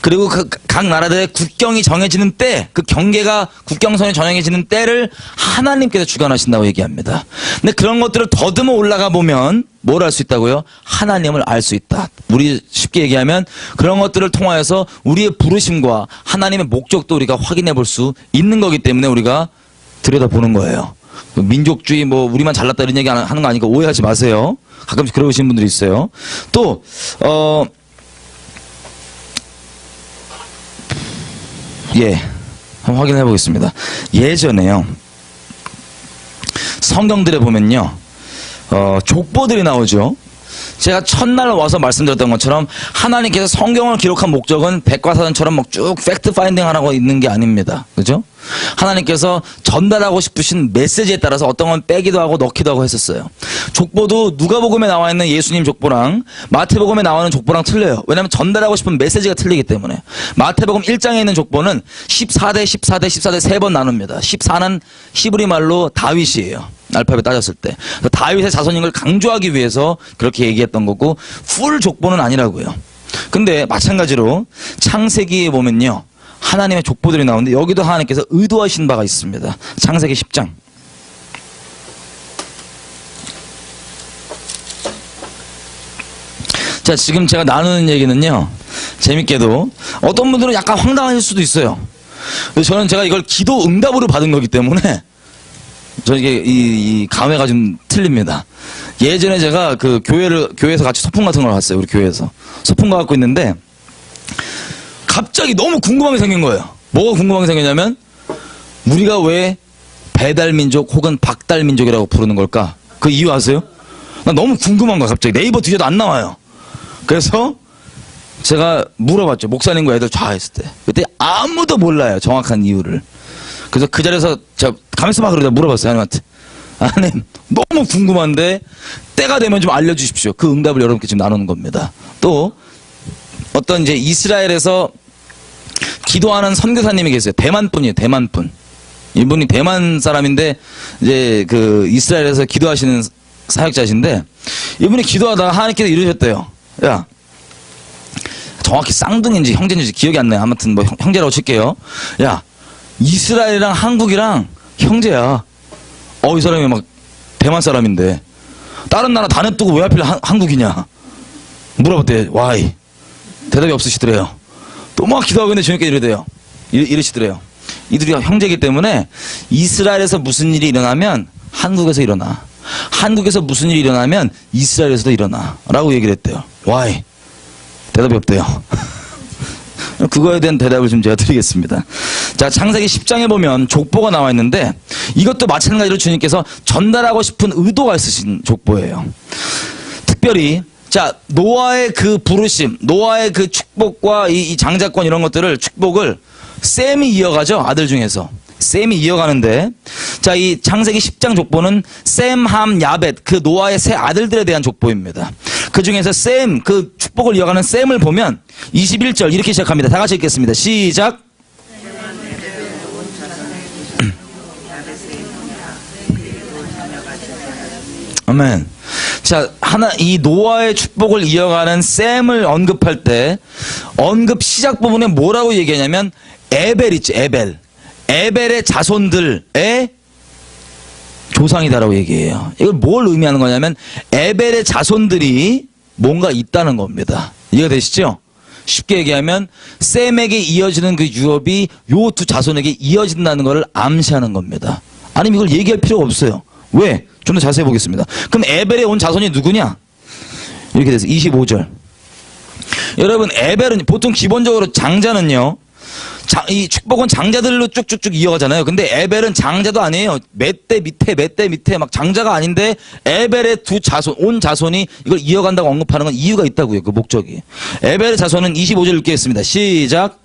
그리고 각 나라들의 국경이 정해지는 때, 그 경계가 국경선이 정해지는 때를 하나님께서 주관하신다고 얘기합니다. 근데 그런 것들을 더듬어 올라가 보면 뭘 알 수 있다고요? 하나님을 알 수 있다. 우리 쉽게 얘기하면 그런 것들을 통하여서 우리의 부르심과 하나님의 목적도 우리가 확인해 볼 수 있는 거기 때문에 우리가 들여다보는 거예요. 민족주의 뭐 우리만 잘났다 이런 얘기 하는 거 아니까 오해하지 마세요. 가끔씩 그러시는 분들이 있어요. 또 한번 확인해 보겠습니다. 예전에요, 성경들에 보면요, 족보들이 나오죠. 제가 첫날 와서 말씀드렸던 것처럼 하나님께서 성경을 기록한 목적은 백과사전처럼 막 쭉 팩트 파인딩 하라고 있는 게 아닙니다. 그죠? 하나님께서 전달하고 싶으신 메시지에 따라서 어떤 건 빼기도 하고 넣기도 하고 했었어요. 족보도 누가복음에 나와 있는 예수님 족보랑 마태복음에 나오는 족보랑 틀려요. 왜냐하면 전달하고 싶은 메시지가 틀리기 때문에. 마태복음 1장에 있는 족보는 14대 14대 14대 3번 나눕니다. 14는 히브리 말로 다윗이에요. 알파벳 따졌을 때. 다윗의 자손인 걸 강조하기 위해서 그렇게 얘기했던 거고, 풀 족보는 아니라고요. 근데 마찬가지로 창세기에 보면요, 하나님의 족보들이 나오는데 여기도 하나님께서 의도하신 바가 있습니다. 창세기 10장. 자, 지금 제가 나누는 얘기는요, 재밌게도 어떤 분들은 약간 황당하실 수도 있어요. 저는 제가 이걸 기도 응답으로 받은 거기 때문에 저 이게 이 감회가 좀 틀립니다. 예전에 제가 그 교회에서 같이 소풍 같은 걸 갔어요. 우리 교회에서 소풍 가갖고 있는데 갑자기 너무 궁금한 게 생긴 거예요. 뭐가 궁금한 게 생겼냐면, 우리가 왜 배달민족 혹은 박달민족이라고 부르는 걸까? 그 이유 아세요? 나 너무 궁금한 거야. 갑자기 네이버 뒤져도 안 나와요. 그래서 제가 물어봤죠. 목사님과 애들 좌했을 때. 그때 아무도 몰라요, 정확한 이유를. 그래서 그 자리에서 제가 가만있어 봐 그러다 물어봤어요, 하나님한테. 하나님, 너무 궁금한데 때가 되면 좀 알려주십시오. 그 응답을 여러분께 지금 나누는 겁니다. 또 어떤 이제 이스라엘에서 기도하는 선교사님이 계세요. 대만 분이에요, 대만 분. 이분이 대만 사람인데 이제 그 이스라엘에서 기도하시는 사역자신데, 이분이 기도하다가 하나님께서 이러셨대요. 야, 정확히 쌍둥이인지 형제인지 기억이 안 나요. 아무튼 뭐 형제라고 칠게요. 야, 이스라엘이랑 한국이랑 형제야. 이 사람이 막 대만 사람인데 다른 나라 다 냅두고 왜 하필 한국이냐 물어봤대. 와이. 대답이 없으시더래요. 또 막 기도하고 있는데 주님께 이러시더래요. 이들이 형제이기 때문에 이스라엘에서 무슨 일이 일어나면 한국에서 일어나, 한국에서 무슨 일이 일어나면 이스라엘에서도 일어나 라고 얘기를 했대요. 와이. 대답이 없대요. 그거에 대한 대답을 좀 제가 드리겠습니다. 자, 창세기 10장에 보면 족보가 나와 있는데, 이것도 마찬가지로 주님께서 전달하고 싶은 의도가 있으신 족보예요. 특별히 자, 노아의 그 부르심, 노아의 그 축복과 이 장자권 이런 것들을, 축복을 셈이 이어가죠. 아들 중에서. 셈이 이어가는데, 자, 이 창세기 10장 족보는 셈, 함, 야벳, 그 노아의 세 아들들에 대한 족보입니다. 그 중에서 셈, 그 축복을 이어가는 셈을 보면 21절 이렇게 시작합니다. 다 같이 읽겠습니다. 시작. 아멘. 자, 이 노아의 축복을 이어가는 셈을 언급할 때, 언급 시작 부분에 뭐라고 얘기하냐면, 에벨 있죠, 에벨. 에벨의 자손들의 조상이다라고 얘기해요. 이걸 뭘 의미하는 거냐면, 에벨의 자손들이 뭔가 있다는 겁니다. 이해가 되시죠? 쉽게 얘기하면, 셈에게 이어지는 그 유업이 요 두 자손에게 이어진다는 것을 암시하는 겁니다. 아니면 이걸 얘기할 필요가 없어요. 왜? 좀 더 자세히 보겠습니다. 그럼 에벨에 온 자손이 누구냐? 이렇게 돼서 25절. 여러분, 에벨은 보통 기본적으로 장자는요, 이 축복은 장자들로 쭉쭉쭉 이어가잖아요. 근데 에벨은 장자도 아니에요. 몇 대 밑에 막 장자가 아닌데 에벨의 두 자손, 온 자손이 이걸 이어간다고 언급하는 건 이유가 있다고요. 그 목적이. 에벨의 자손은 25절 읽겠습니다. 시작.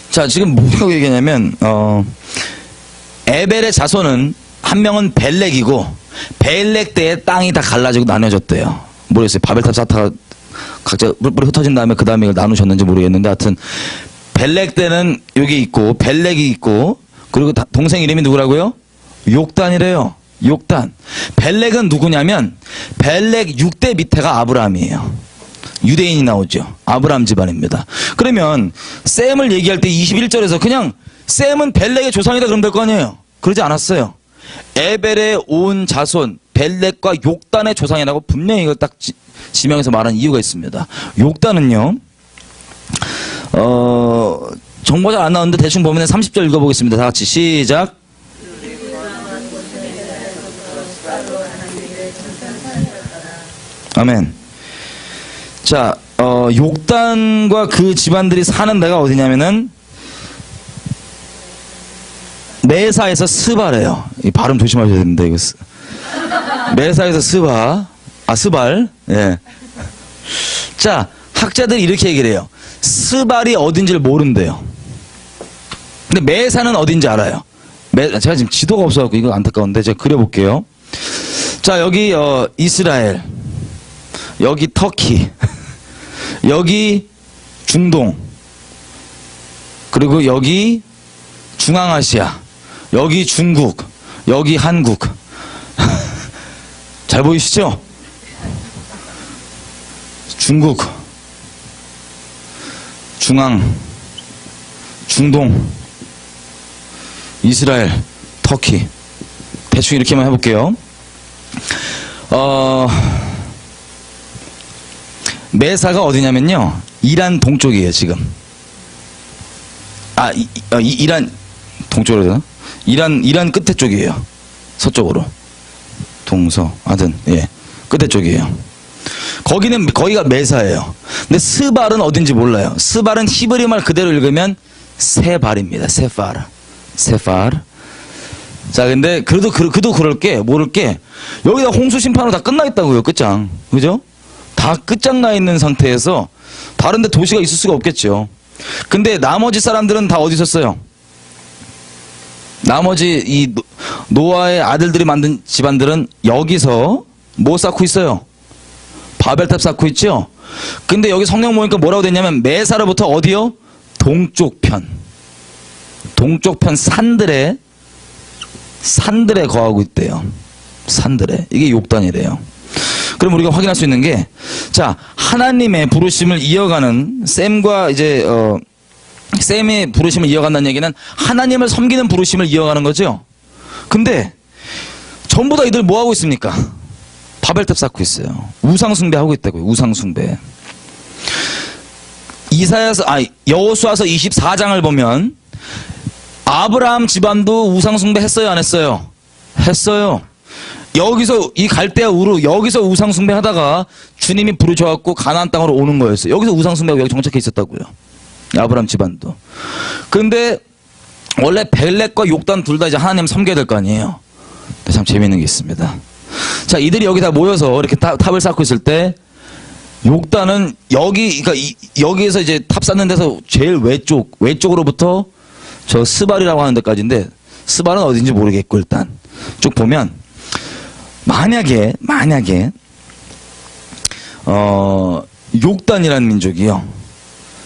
자, 지금 뭐라고 얘기하냐면, 에벨의 자손은 한 명은 벨렉이고, 벨렉 때에 땅이 다 갈라지고 나눠졌대요. 모르겠어요. 바벨탑 쌓다가 각자 뿔뿔이 흩어진 다음에 그 다음에 이걸 나누셨는지 모르겠는데, 하여튼, 벨렉 때는 여기 있고, 벨렉이 있고, 그리고 동생 이름이 누구라고요? 욕단이래요. 욕단. 벨렉은 누구냐면, 벨렉 6대 밑에가 아브라함이에요. 유대인이 나오죠. 아브라함 집안입니다. 그러면 셈을 얘기할 때 21절에서 그냥 셈은 벨렉의 조상이다 그러면 될 거 아니에요. 그러지 않았어요. 에벨의 온 자손 벨렉과 욕단의 조상이라고 분명히 이걸 딱 지명해서 말한 이유가 있습니다. 욕단은요, 정보가 잘 안 나오는데 대충 보면 30절 읽어보겠습니다. 다 같이 시작. 아멘. 자, 욕단과 그 집안들이 사는 데가 어디냐면은 메사에서 스바래요. 이 발음 조심하셔야 됩니다. 이거 메사에서 스발. 예. 자, 학자들이 이렇게 얘기를 해요. 스발이 어딘지를 모른대요. 근데 메사는 어딘지 알아요. 제가 지금 지도가 없어갖고 이거 안타까운데 제가 그려볼게요. 자, 여기 이스라엘, 여기 터키, 여기 중동, 그리고 여기 중앙아시아, 여기 중국, 여기 한국. 잘 보이시죠? 중국, 중동, 이스라엘, 터키. 대충 이렇게만 해볼게요. 메사가 어디냐면요, 이란 동쪽이에요. 지금 이란 동쪽으로 되나? 이란 끝에 쪽이에요. 서쪽으로 하여튼 예, 끝에 쪽이에요. 거기가 메사예요. 근데 스발은 어딘지 몰라요. 스발은 히브리 말 그대로 읽으면 세발입니다. 세파르. 자, 근데 그래도 모를 게 여기다 홍수 심판으로 다 끝나 있다고요. 끝장. 그죠? 다 끝장나 있는 상태에서 다른 데 도시가 있을 수가 없겠죠. 근데 나머지 사람들은 다 어디 있었어요? 나머지 이 노아의 아들들이 만든 집안들은 여기서 뭐 쌓고 있어요? 바벨탑 쌓고 있죠? 근데 여기 성경 보니까 뭐라고 됐냐면 메사로부터 어디요? 동쪽편 산들에 거하고 있대요. 산들에. 이게 욕단이래요. 그럼 우리가 확인할 수 있는 게, 자, 하나님의 부르심을 이어가는 셈과 셈의 부르심을 이어간다는 얘기는 하나님을 섬기는 부르심을 이어가는 거죠. 근데 전부 다 이들 뭐 하고 있습니까? 바벨탑 쌓고 있어요. 우상숭배 하고 있다고요. 우상숭배. 여호수아서 24장을 보면 아브라함 집안도 우상숭배 했어요, 안 했어요? 했어요. 여기서 이 갈대아 우르 여기서 우상숭배 하다가 주님이 부르셔갖고 가나안 땅으로 오는 거였어요. 여기서 우상숭배하고 여기 정착해 있었다고요. 아브라함 집안도. 그런데 원래 벨렉과 욕단 둘 다 이제 하나님 섬겨야 될 거 아니에요. 참 재미있는 게 있습니다. 자, 이들이 여기 다 모여서 이렇게 탑을 쌓고 있을 때 욕단은 그러니까 여기에서 이제 탑 쌓는 데서 제일 외쪽으로부터 저 스발이라고 하는 데까지인데, 스발은 어딘지 모르겠고 일단 쭉 보면 만약에 욕단이라는 민족이요,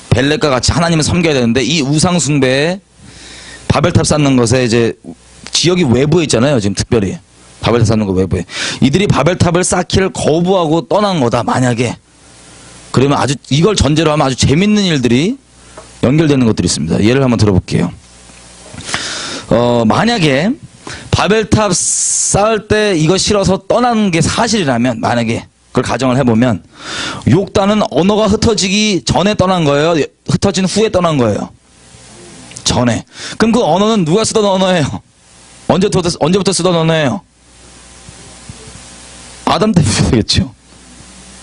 벨렉과 같이 하나님을 섬겨야 되는데 이 우상 숭배에 바벨탑 쌓는 것에 이제 지역이 외부에 있잖아요. 지금 특별히 바벨탑 쌓는 거 외부에, 이들이 바벨탑을 쌓기를 거부하고 떠난 거다 만약에, 그러면 아주 이걸 전제로 하면 아주 재밌는 일들이 연결되는 것들이 있습니다. 예를 한번 들어볼게요. 만약에 바벨탑 쌓을 때 이거 싫어서 떠난 게 사실이라면, 만약에 그걸 가정을 해보면 욕단은 언어가 흩어지기 전에 떠난 거예요? 흩어진 후에 떠난 거예요? 전에. 그럼 그 언어는 누가 쓰던 언어예요? 언제부터 쓰던 언어예요? 아담 때부터 되겠죠.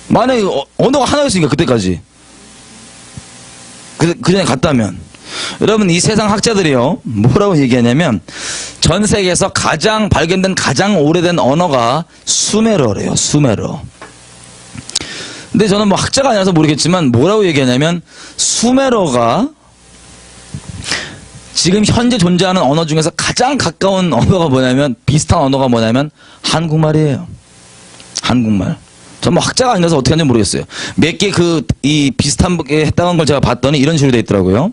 만약에 언어가 하나였으니까 그때까지. 그 전에 갔다면. 여러분, 이 세상 학자들이요 뭐라고 얘기하냐면 전 세계에서 발견된 가장 오래된 언어가 수메르어래요. 수메르어. 근데 저는 뭐 학자가 아니라서 모르겠지만 뭐라고 얘기하냐면, 수메르어가 지금 현재 존재하는 언어 중에서 가장 가까운 언어가 뭐냐면, 비슷한 언어가 뭐냐면 한국말이에요. 한국말. 전 뭐 학자가 아니라서 어떻게 하는지 모르겠어요. 몇 개 이 비슷한 게 했다는 걸 제가 봤더니 이런 식으로 돼 있더라고요.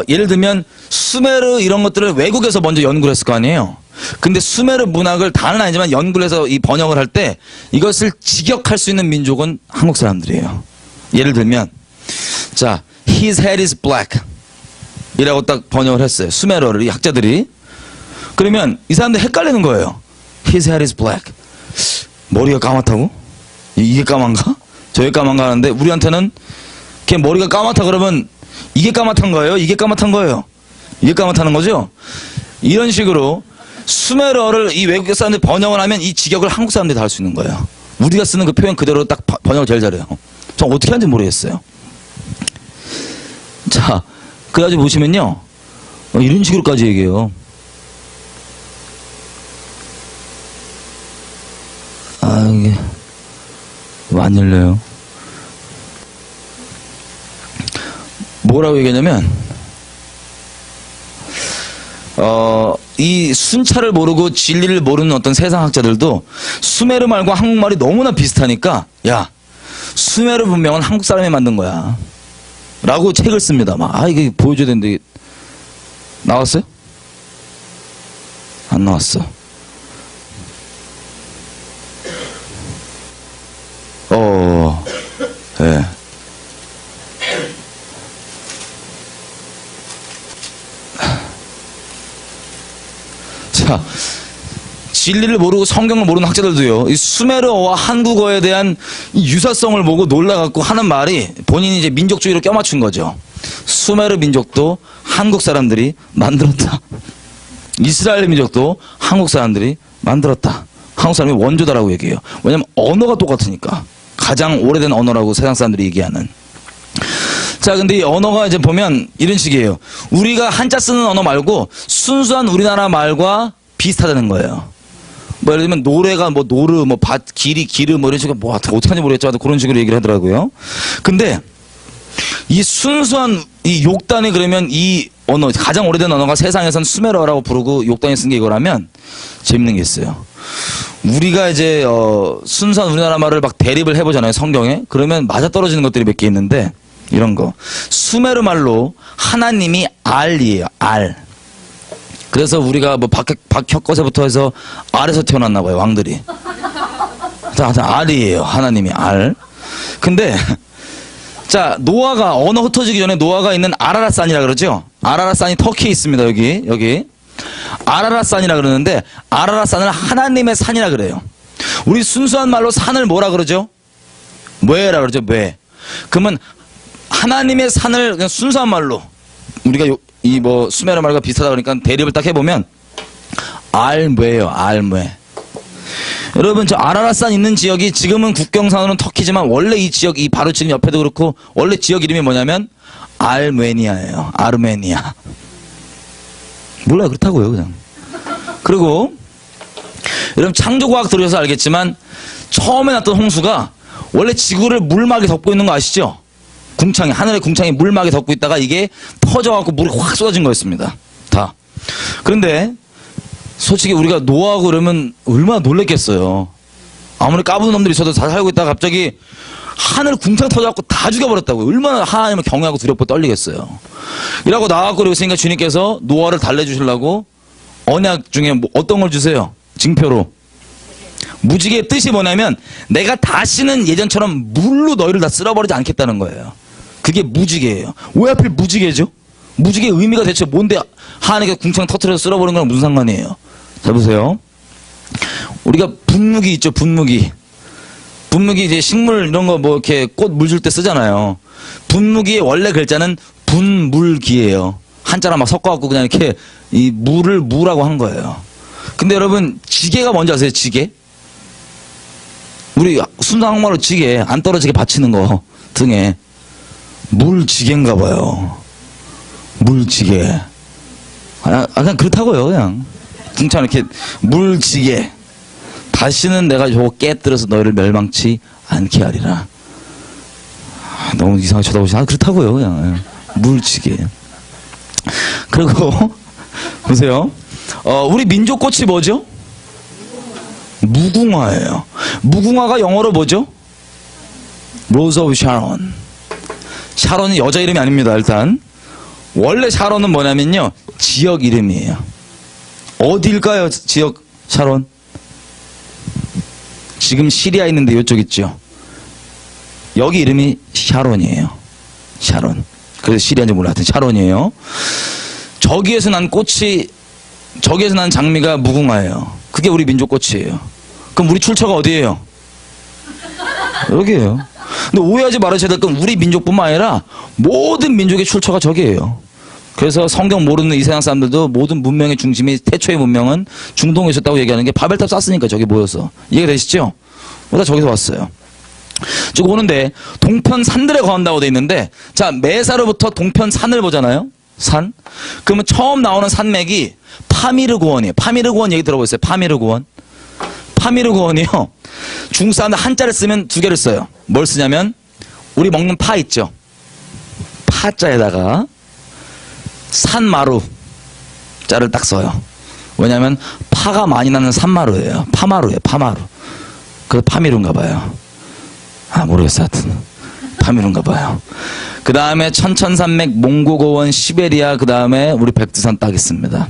예를 들면 수메르 이런 것들을 외국에서 먼저 연구를 했을 거 아니에요. 근데 수메르 문학을 다는 아니지만 연구를 해서 이 번역을 할 때 이것을 직역할 수 있는 민족은 한국 사람들이에요. 예를 들면 자, his head is black 이라고 딱 번역을 했어요. 수메르어를 이 학자들이. 그러면 이 사람들 헷갈리는 거예요. his head is black. 머리가 까맣다고? 이게 까만가? 저게 까만가 하는데 우리한테는 걔 머리가 까맣다 그러면 이게 까맣단 거예요? 이게 까맣단 거예요? 이게 까맣다는 거죠? 이런 식으로 수메르어를 이 외국 사람들이 번역을 하면 이 직역을 한국 사람들이 다 할 수 있는 거예요. 우리가 쓰는 그 표현 그대로 딱 번역을 제일 잘해요. 전 어떻게 하는지 모르겠어요. 자, 그래가지고 보시면요, 이런 식으로까지 얘기해요. 이게 왜 안 열려요? 뭐라고 얘기하냐면, 이 순찰을 모르고 진리를 모르는 어떤 세상학자들도 수메르 말과 한국말이 너무나 비슷하니까, 야, 수메르 문명은 한국 사람이 만든 거야 라고 책을 씁니다. 막, 이게 보여줘야 되는데, 나왔어요? 안 나왔어. 예. 자, 진리를 모르고 성경을 모르는 학자들도요, 이 수메르어와 한국어에 대한 이 유사성을 보고 놀라갖고 하는 말이, 본인이 이제 민족주의를 껴맞춘 거죠. 수메르 민족도 한국 사람들이 만들었다. 이스라엘 민족도 한국 사람들이 만들었다. 한국 사람이 원조다라고 얘기해요. 왜냐면 언어가 똑같으니까. 가장 오래된 언어라고 세상 사람들이 얘기하는. 자, 근데 이 언어가 이제 보면 이런 식이에요. 우리가 한자 쓰는 언어 말고 순수한 우리나라 말과 비슷하다는 거예요. 뭐 예를 들면 노래가 뭐 노르, 뭐 밭, 길이, 기르, 뭐 이런 식으로 뭐 어떻게 하는지 모르겠지만 그런 식으로 얘기를 하더라고요. 근데 이 순수한 이 욕단이, 그러면 이 언어, 가장 오래된 언어가 세상에선 수메르어라고 부르고 욕단이 쓴 게 이거라면 재밌는 게 있어요. 우리가 이제 순수한 우리나라 말을 막 대립을 해보잖아요, 성경에. 그러면 맞아떨어지는 것들이 몇 개 있는데, 이런 거. 수메르 말로 하나님이 알이에요, 알. 그래서 우리가 뭐 박혁거세부터 해서 알에서 태어났나 봐요, 왕들이. 자, 알이에요, 하나님이 알. 근데 자, 노아가, 언어 흩어지기 전에 노아가 있는 아라랏산이라 그러죠. 아라랏산이 터키에 있습니다. 여기 아라랏산이라 그러는데, 아라랏산을 하나님의 산이라 그래요. 우리 순수한 말로 산을 뭐라 그러죠? 므에라 그러죠. 므에. 그러면 하나님의 산을 그냥 순수한 말로, 우리가 이 뭐 수메르 말과 비슷하다 그러니까 대립을 딱 해보면 알므에요. 알므에. 여러분, 저 아라랏산 있는 지역이 지금은 국경선언은 터키지만 원래 이 지역, 이 바로 지금 옆에도 그렇고 원래 지역 이름이 뭐냐면 알메니아예요. 아르메니아. 몰라요. 그렇다고요, 그냥. 그리고 여러분 창조과학 들으셔서 알겠지만 처음에 났던 홍수가 원래 지구를 물막이 덮고 있는 거 아시죠? 궁창이, 하늘의 궁창이 물막이 덮고 있다가 이게 터져갖고 물이 확 쏟아진 거였습니다. 다. 그런데 솔직히 우리가 노하고 그러면 얼마나 놀랬겠어요. 아무리 까부는 놈들이 있어도 다 살고 있다가 갑자기 하늘 궁창 터져갖고 다 죽여버렸다고요. 얼마나 하나님을 경외하고 두렵고 떨리겠어요. 이라고 나와갖고 그러고 있으니까 주님께서 노아를 달래주시려고 언약 중에 뭐 어떤 걸 주세요? 징표로. 무지개의 뜻이 뭐냐면 내가 다시는 예전처럼 물로 너희를 다 쓸어버리지 않겠다는 거예요. 그게 무지개예요. 왜 하필 무지개죠? 무지개의 의미가 대체 뭔데 하나님께 궁창 터트려서 쓸어버리는 거랑 무슨 상관이에요? 자 보세요. 우리가 분무기 있죠. 분무기. 분무기 이제 식물 이런 거 뭐 이렇게 꽃 물 줄 때 쓰잖아요. 분무기의 원래 글자는 분물기예요. 한자랑 막 섞어갖고 그냥 이렇게 이 물을 무라고 한 거예요. 근데 여러분 지게가 뭔지 아세요? 지게? 우리 순수 한국말로 지게, 안 떨어지게 받치는 거 등에 물지게인가 봐요. 물지게. 그냥 그렇다고요. 그냥 등창 이렇게 물지게. 다시는 내가 저거 깨뜨려서 너희를 멸망치 않게 하리라. 너무 이상하게 쳐다보시나? 그렇다고요. 그냥 물지게. 그리고 보세요. 우리 민족꽃이 뭐죠? 무궁화예요. 무궁화가 영어로 뭐죠? 로즈 오브 샤론. 샤론이 여자 이름이 아닙니다. 일단 원래 샤론은 뭐냐면요, 지역 이름이에요. 어디일까요? 지역 샤론? 지금 시리아 있는데 이쪽 있죠. 여기 이름이 샤론이에요. 샤론. 그래서 시리아인지 몰라. 하여튼 샤론이에요. 저기에서 난 꽃이, 저기에서 난 장미가 무궁화예요. 그게 우리 민족꽃이에요. 그럼 우리 출처가 어디예요? 여기에요. 근데 오해하지 말아셔야 될 건 우리 민족뿐만 아니라 모든 민족의 출처가 저기예요. 그래서 성경 모르는 이 세상 사람들도 모든 문명의 중심이, 태초의 문명은 중동에 있었다고 얘기하는 게 바벨탑 쌌으니까 저기 모여서. 이해가 되시죠? 다 저기서 왔어요. 쭉 오는데 동편 산들에 거한다고 돼 있는데, 자 메사로부터 동편 산을 보잖아요. 산. 그러면 처음 나오는 산맥이 파미르고원이에요. 파미르고원 얘기 들어보셨어요? 파미르고원. 파미르고원이요. 중국 사람들 한자를 쓰면 두 개를 써요. 뭘 쓰냐면 우리 먹는 파 있죠. 파자에다가 산마루 자를 딱 써요. 왜냐면 파가 많이 나는 산마루예요. 파마루예요. 파마루. 그래서 파미루인가 봐요. 모르겠어요. 하여튼 파미루인가 봐요. 그 다음에 천천산맥, 몽고고원, 시베리아, 그 다음에 우리 백두산 딱 있습니다.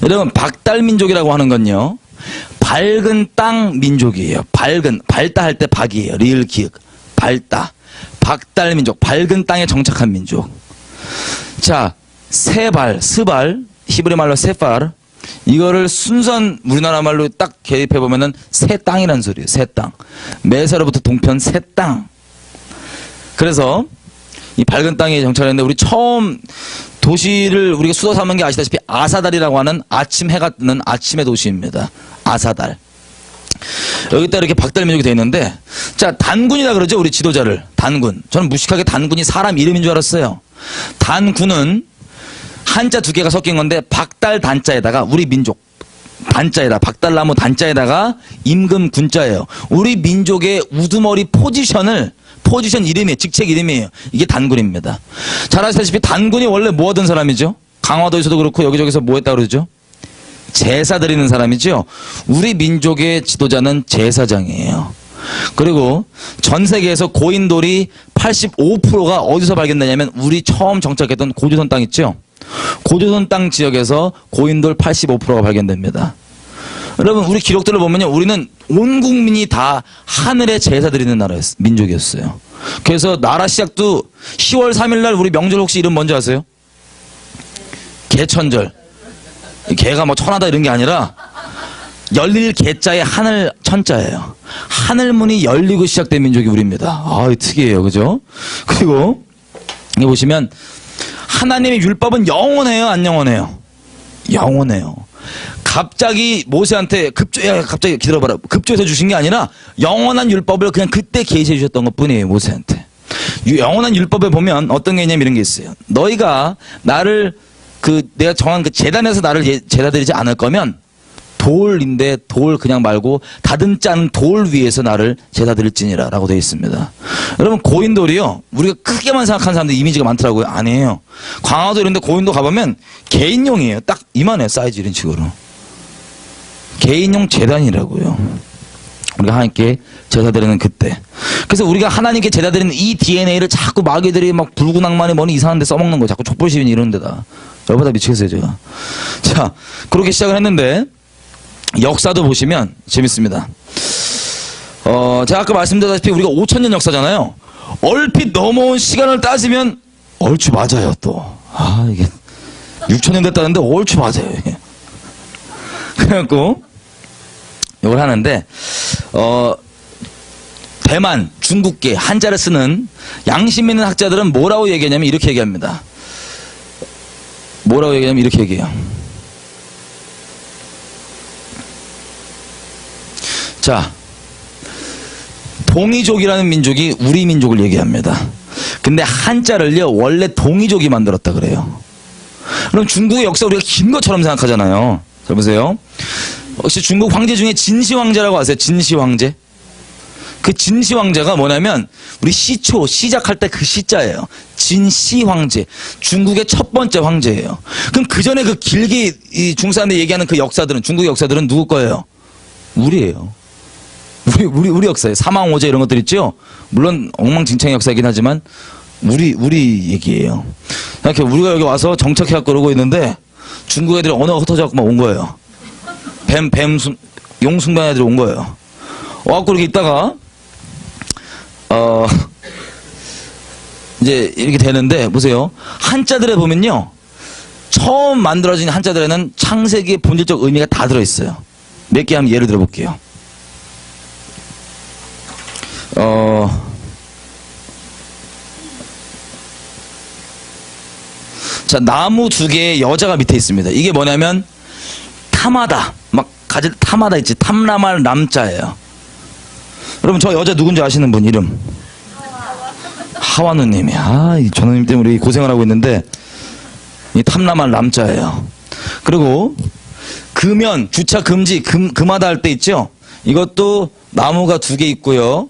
여러분 박달민족이라고 하는 건요, 밝은 땅 민족이에요. 밝은, 밝다 할 때 박이에요. 리을 기역. 밝다. 박달민족. 밝은 땅에 정착한 민족. 자, 세발, 스발, 히브리 말로 세팔. 이거를 순수한 우리나라 말로 딱 개입해보면은 새 땅이란 소리예요. 새 땅. 메사로부터 동편 새 땅. 그래서 이 밝은 땅에 정착했는데, 우리 처음 도시를 우리가 수도 삼은 게 아시다시피 아사달이라고 하는 아침 해가 뜨는 아침의 도시입니다. 아사달. 여기다 이렇게 박달민족이 되어 있는데, 자 단군이라 그러죠. 우리 지도자를. 단군. 저는 무식하게 단군이 사람 이름인 줄 알았어요. 단군은 한자 두 개가 섞인 건데, 박달 단자에다가 우리 민족 단자에다, 박달나무 단자에다가 임금 군자예요. 우리 민족의 우두머리 포지션 이름이에요. 직책 이름이에요. 이게 단군입니다. 잘 아시다시피 단군이 원래 뭐 하던 사람이죠? 강화도에서도 그렇고 여기저기서 뭐 했다고 그러죠? 제사 드리는 사람이죠. 우리 민족의 지도자는 제사장이에요. 그리고 전 세계에서 고인돌이 85%가 어디서 발견되냐면 우리 처음 정착했던 고조선 땅 있죠? 고조선 땅 지역에서 고인돌 85%가 발견됩니다. 여러분 우리 기록들을 보면요, 우리는 온 국민이 다 하늘에 제사 드리는 나라였어요. 민족이었어요. 그래서 나라 시작도 10월 3일날 우리 명절 혹시 이름 뭔지 아세요? 개천절. 개가 뭐 천하다 이런 게 아니라 열릴 개자에 하늘 천자예요. 하늘문이 열리고 시작된 민족이 우리입니다. 특이해요. 그죠? 그리고 여기 보시면 하나님의 율법은 영원해요? 안 영원해요? 영원해요. 갑자기 모세한테 갑자기 기다려봐라. 급조해서 주신 게 아니라 영원한 율법을 그냥 그때 계시해 주셨던 것 뿐이에요. 모세한테. 영원한 율법에 보면 어떤 게 있냐면 이런 게 있어요. 너희가 나를 내가 정한 그 제단에서 나를 제다 드리지 않을 거면 돌인데 돌 그냥 말고 다듬지 않은 돌 위에서 나를 제다 드릴지니라 라고 되어 있습니다. 여러분 고인돌이요, 우리가 크게만 생각하는 사람들 이미지가 많더라고요. 아니에요. 광화도 이런 데 고인돌 가보면 개인용이에요. 딱 이만해요. 사이즈 이런 식으로. 개인용 제단이라고요. 우리가 하나님께 제다 드리는 그때. 그래서 우리가 하나님께 제다 드리는 이 DNA를 자꾸 마귀들이 막 불구낭만이 뭐니 이상한 데 써먹는 거예요. 자꾸 촛불시민 이런 데다. 여러분 다 미치겠어요 제가. 자, 그렇게 시작을 했는데 역사도 보시면 재밌습니다. 제가 아까 말씀드렸다시피 우리가 5000년 역사잖아요. 얼핏 넘어온 시간을 따지면 얼추 맞아요 또. 이게 6000년 됐다는데 얼추 맞아요. 이게. 그래갖고 이걸 하는데 대만, 중국계 한자를 쓰는 양심 있는 학자들은 뭐라고 얘기하냐면 이렇게 얘기합니다. 뭐라고 얘기하냐면 이렇게 얘기해요. 자, 동이족이라는 민족이 우리 민족을 얘기합니다. 근데 한자를요 원래 동이족이 만들었다 그래요. 그럼 중국의 역사 우리가 긴 것처럼 생각하잖아요. 잘 보세요. 혹시 중국 황제 중에 진시 황제라고 아세요? 진시 황제? 그 진시 황제가 뭐냐면 우리 시초 시작할 때 그 시자예요. 진시 황제. 중국의 첫 번째 황제예요. 그럼 그 전에 그 길게 이 중국 사람들이 얘기하는 그 역사들은, 중국의 역사들은 누구 거예요? 우리예요. 우리 역사예요. 사망오제 이런 것들 있죠? 물론 엉망진창의 역사이긴 하지만 우리 얘기예요. 이렇게 우리가 여기 와서 정착해갖고 그러고 있는데 중국 애들이 언어가 흩어져갖고 막 온 거예요. 용순단 애들이 온 거예요. 와갖고 이렇게 있다가 이제 이렇게 되는데 보세요. 한자들에 보면요, 처음 만들어진 한자들에는 창세기의 본질적 의미가 다 들어있어요. 몇 개 한번 예를 들어볼게요. 자, 나무 두 개의 여자가 밑에 있습니다. 이게 뭐냐면 타마다, 막 가질 타마다 있지, 탐람할 남자예요. 여러분 저 여자 누군지 아시는 분 이름? 하와누님이. 이 전우님 때문에 우리 고생을 하고 있는데 이 탐람할 남자예요. 그리고 금연, 주차 금지, 금하다 할 때 있죠? 이것도 나무가 두 개 있고요.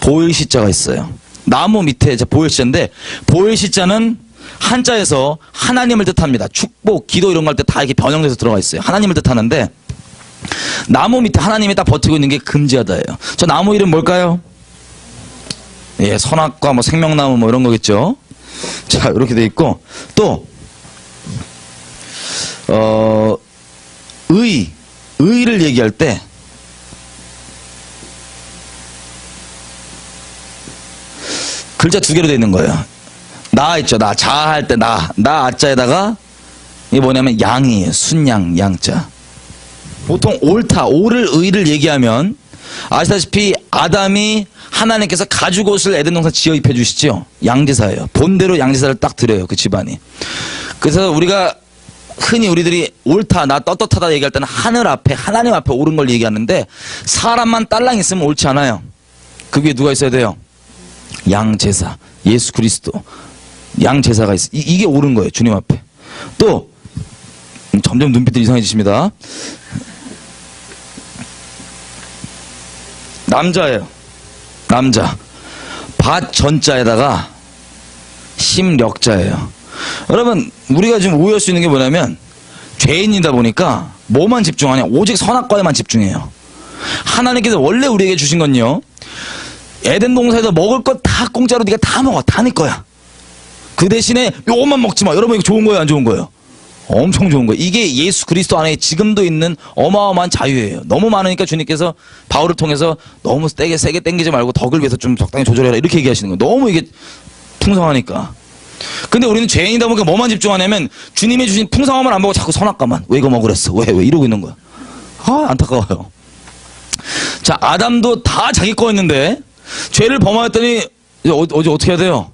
보일시자가 있어요. 나무 밑에 보일시자인데, 보일시자는 한자에서 하나님을 뜻합니다. 축복, 기도 이런 거 할 때 다 이렇게 변형돼서 들어가 있어요. 하나님을 뜻하는데, 나무 밑에 하나님이 딱 버티고 있는 게 금지하다예요. 저 나무 이름 뭘까요? 예, 선악과 뭐 생명나무 뭐 이런 거겠죠. 자, 이렇게 돼 있고, 또 의를 얘기할 때 글자 두 개로 돼 있는 거예요. 나 있죠. 나 자할 때 나 아자에다가 이게 뭐냐면 양이에요. 순양 양자. 보통 옳다, 옳을 의를 얘기하면 아시다시피 아담이 하나님께서 가죽옷을 에덴 동산 지어 입혀 주시죠. 양제사예요. 본대로 양제사를 딱 드려요. 그 집안이. 그래서 우리가 흔히 우리들이 옳다, 나 떳떳하다 얘기할 때는 하늘 앞에, 하나님 앞에 옳은 걸 얘기하는데, 사람만 딸랑 있으면 옳지 않아요. 그 위에 누가 있어야 돼요? 양제사, 예수 그리스도, 양제사가 있어. 이게 옳은 거예요. 주님 앞에. 또 점점 눈빛들이 이상해지십니다. 남자예요. 남자. 밭 전자에다가 심력자예요. 여러분 우리가 지금 오해할 수 있는 게 뭐냐면, 죄인이다 보니까 뭐만 집중하냐? 오직 선악과에만 집중해요. 하나님께서 원래 우리에게 주신 건요, 에덴 동산에서 먹을 것 다 공짜로 네가 다 먹어. 다 네 거야. 그 대신에 요것만 먹지 마. 여러분 이거 좋은 거예요, 안 좋은 거예요? 엄청 좋은 거예요. 이게 예수 그리스도 안에 지금도 있는 어마어마한 자유예요. 너무 많으니까 주님께서 바울을 통해서 너무 세게 땡기지 말고 덕을 위해서 좀 적당히 조절해라 이렇게 얘기하시는 거예요. 너무 이게 풍성하니까. 근데 우리는 죄인이다 보니까 뭐만 집중하냐면 주님이 주신 풍성함을 안 보고 자꾸 선악과만. 왜 이거 먹으랬어? 왜 이러고 있는 거야. 안타까워요. 자, 아담도 다 자기 거였는데 죄를 범하였더니 이제 어떻게 해야 돼요?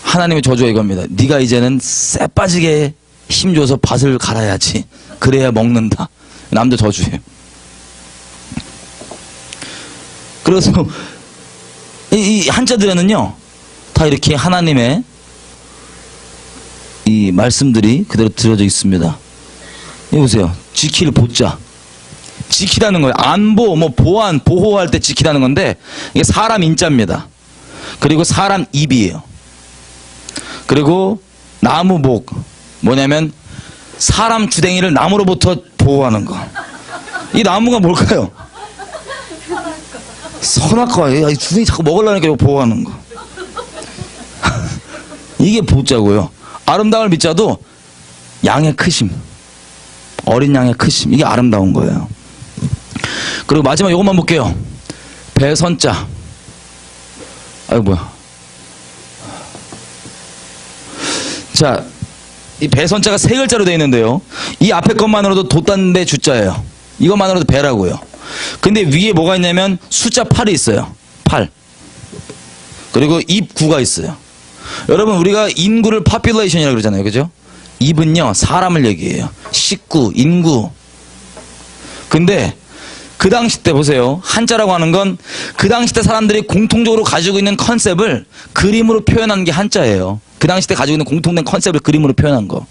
하나님의 저주가 이겁니다. 네가 이제는 쎄 빠지게 힘줘서 밭을 갈아야지. 그래야 먹는다. 남자 저주예요. 그래서 이 한자들에는요, 다 이렇게 하나님의 이 말씀들이 그대로 들어져 있습니다. 이거 보세요. 지킬 보자. 지키라는 거예요. 안보, 뭐 보안, 보호할 때 지키라는 건데, 이게 사람 인자입니다. 그리고 사람 입이에요. 그리고 나무복, 뭐냐면 사람 주댕이를 나무로부터 보호하는 거. 이 나무가 뭘까요? 선악과. 이 주댕이 자꾸 먹으려니까 이거 보호하는 거. 이게 보자고요. 아름다움을 믿자도 양의 크심, 어린 양의 크심, 이게 아름다운 거예요. 그리고 마지막 이것만 볼게요. 배선자. 아이고 뭐야. 자, 이 배선자가 세 글자로 되어 있는데요, 이 앞에 것만으로도 돛단배 주자예요. 이것만으로도 배라고요. 근데 위에 뭐가 있냐면 숫자 8이 있어요. 8. 그리고 입구가 있어요. 여러분, 우리가 인구를 population이라고 그러잖아요. 그죠? 입은요, 사람을 얘기해요. 식구, 인구. 근데 그 당시 때 보세요. 한자라고 하는 건 그 당시 때 사람들이 공통적으로 가지고 있는 컨셉을 그림으로 표현한 게 한자예요. 그 당시 때 가지고 있는 공통된 컨셉을 그림으로 표현한 거.